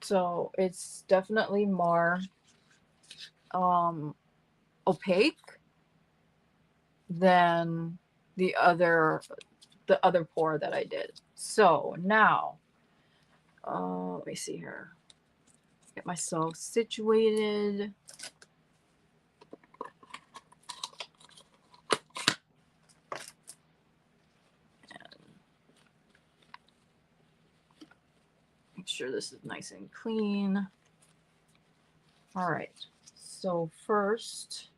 So it's definitely more opaque than the other pour that I did. So now, let me see here. Get myself situated. Make sure this is nice and clean. All right. So first,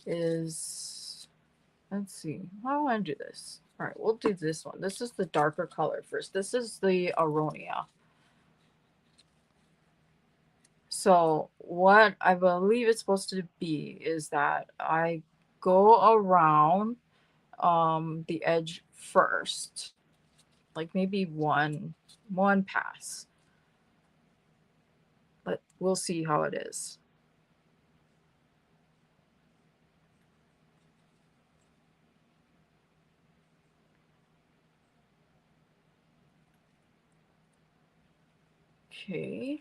is, let's see, how do I want to do this? All right, we'll do this one. This is the darker color first. This is the Aronia. So what I believe it's supposed to be is that I go around the edge first, like maybe one pass, but we'll see how it is. Okay,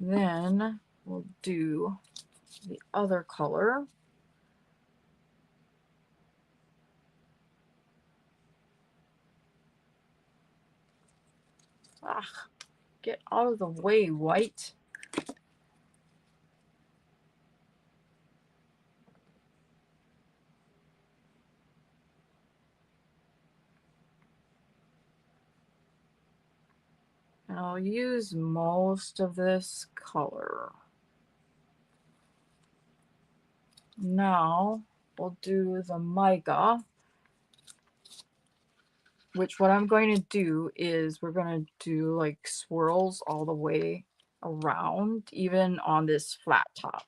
then we'll do the other color. Ah, get out of the way, white. And I'll use most of this color. Now we'll do the mica, which what I'm going to do is we're going to do like swirls all the way around, even on this flat top.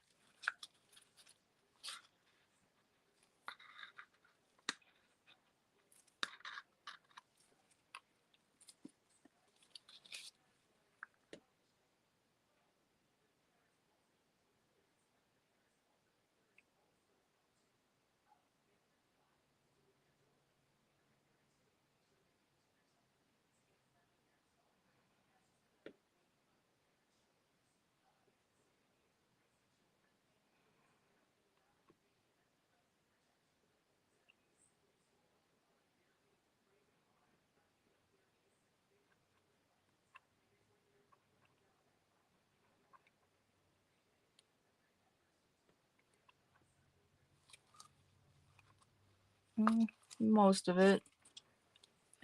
Most of it.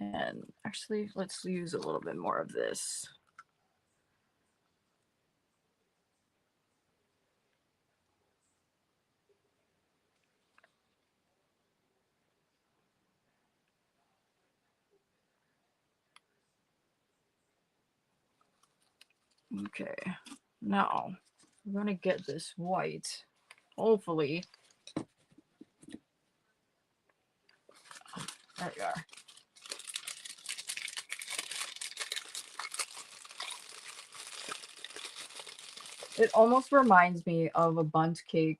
And actually, let's use a little bit more of this. Okay, now we're going to get this white, hopefully. There you are. It almost reminds me of a bundt cake.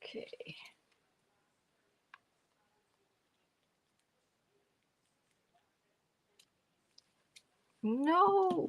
Okay. No.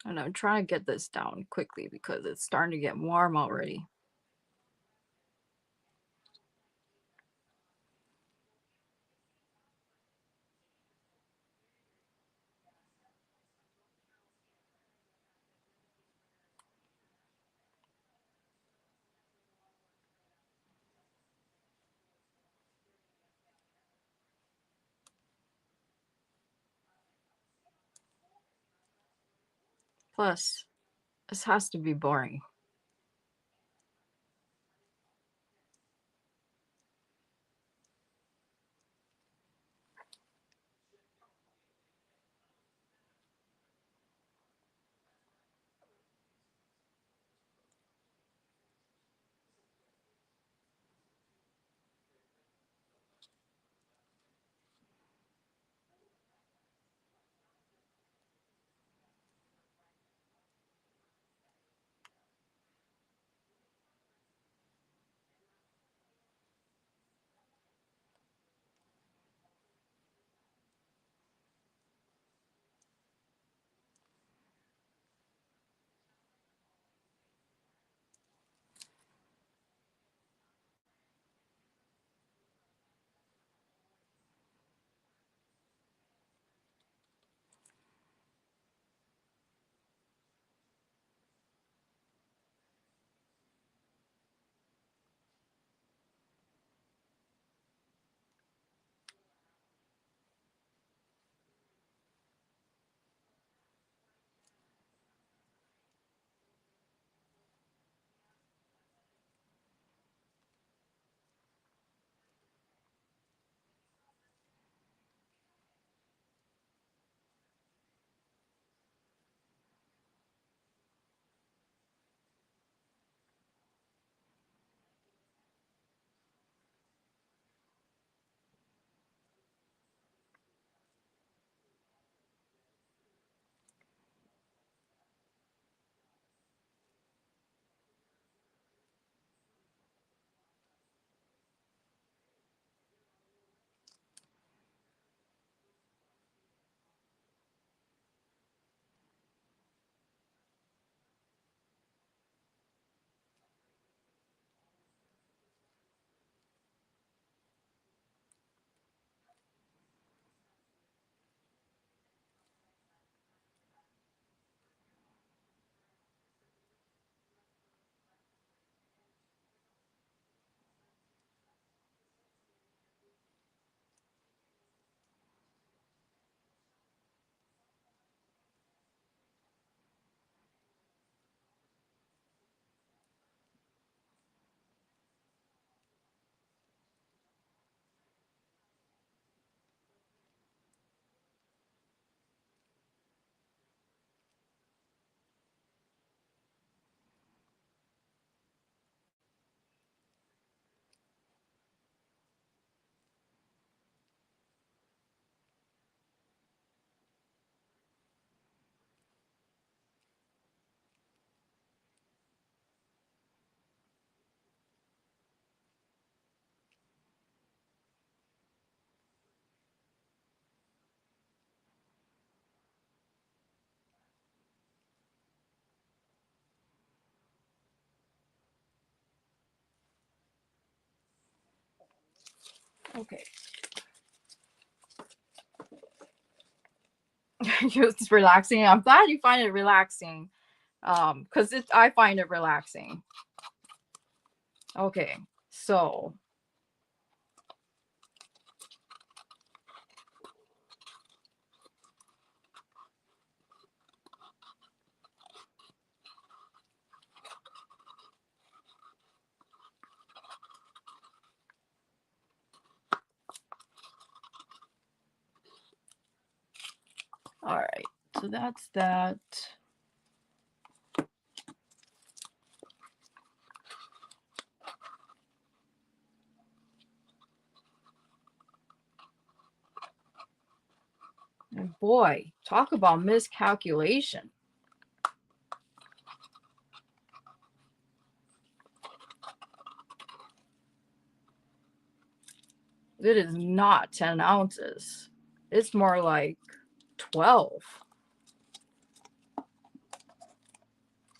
And I'm trying to get this down quickly because it's starting to get warm already. Plus, this has to be boring. Okay. It's relaxing. I'm glad you find it relaxing. Because I find it relaxing. Okay, so all right. So that's that. And boy, talk about miscalculation. It is not 10 ounces. It's more like 12.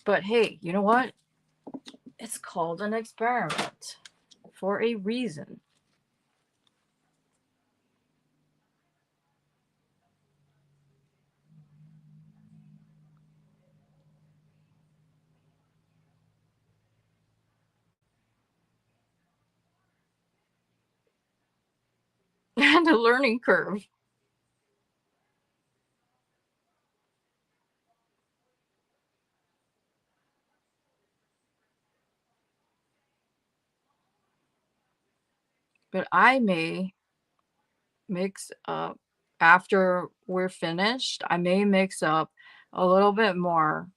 But hey, you know what? It's called an experiment for a reason. And a learning curve. But I may mix up after we're finished, I may mix up a little bit more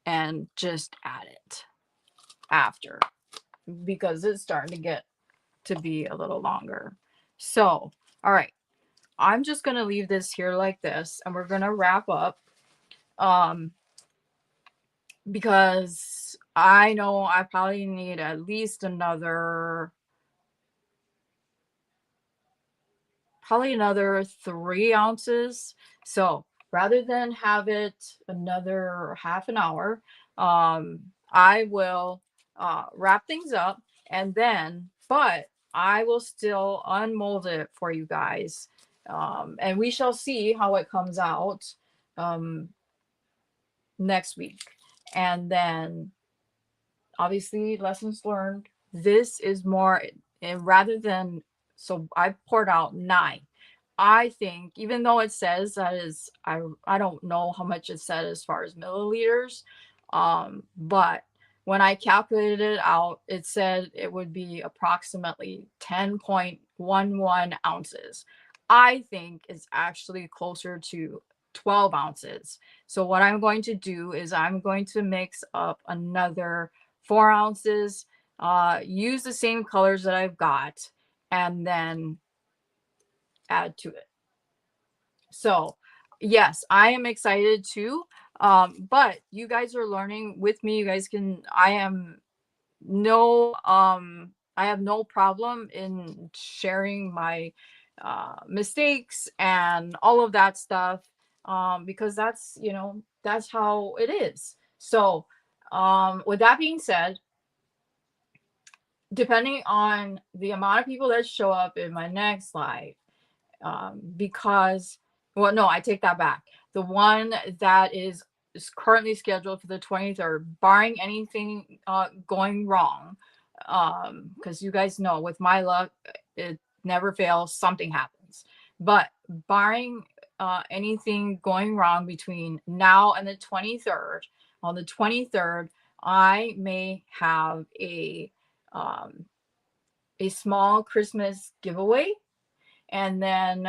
and just add it after because it's starting to get to be a little longer. So, all right, I'm just going to leave this here like this and we're going to wrap up um because I know I probably need at least another probably another 3 ounces. So rather than have it another half an hour, I will wrap things up and then, but I will still unmold it for you guys. And we shall see how it comes out um, next week. And then obviously lessons learned. This is more, and rather than, so I poured out 9. I think even though it says that is, I don't know how much it said as far as milliliters, but when I calculated it out, it said it would be approximately 10.11 ounces. I think it's actually closer to 12 ounces. So what I'm going to do is I'm going to mix up another 4 ounces, use the same colors that I've got, and then add to it. So, yes, I am excited too. But you guys are learning with me. You guys can, I have no problem in sharing my mistakes and all of that stuff because that's, that's how it is. So, with that being said, depending on the amount of people that show up in my next live, because, well, no, I take that back. The one that is currently scheduled for the 23rd, barring anything going wrong, because you guys know with my luck, it never fails, something happens. But barring anything going wrong between now and the 23rd, on the 23rd, I may have a small Christmas giveaway, and then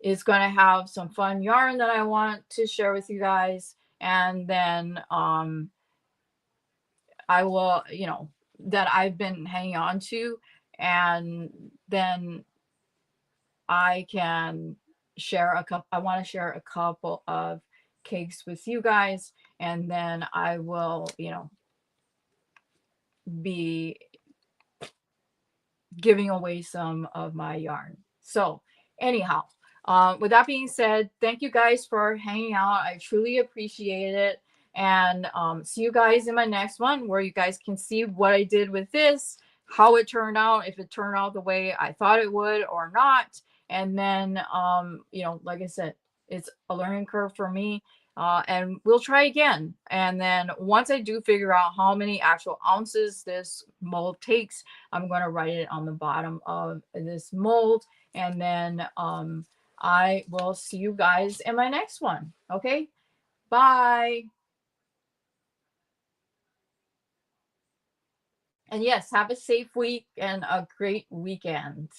it's going to have some fun yarn that I want to share with you guys, and then I will, that I've been hanging on to, and then I can share a couple. I want to share a couple of cakes with you guys, and then I will, be giving away some of my yarn. So, anyhow, with that being said, thank you guys for hanging out. I truly appreciate it. And see you guys in my next one where you guys can see what I did with this, how it turned out, if it turned out the way I thought it would or not. And then, like I said, it's a learning curve for me. And we'll try again. And then once I do figure out how many actual ounces this mold takes, I'm going to write it on the bottom of this mold. And then I will see you guys in my next one. Okay. Bye. And yes, have a safe week and a great weekend.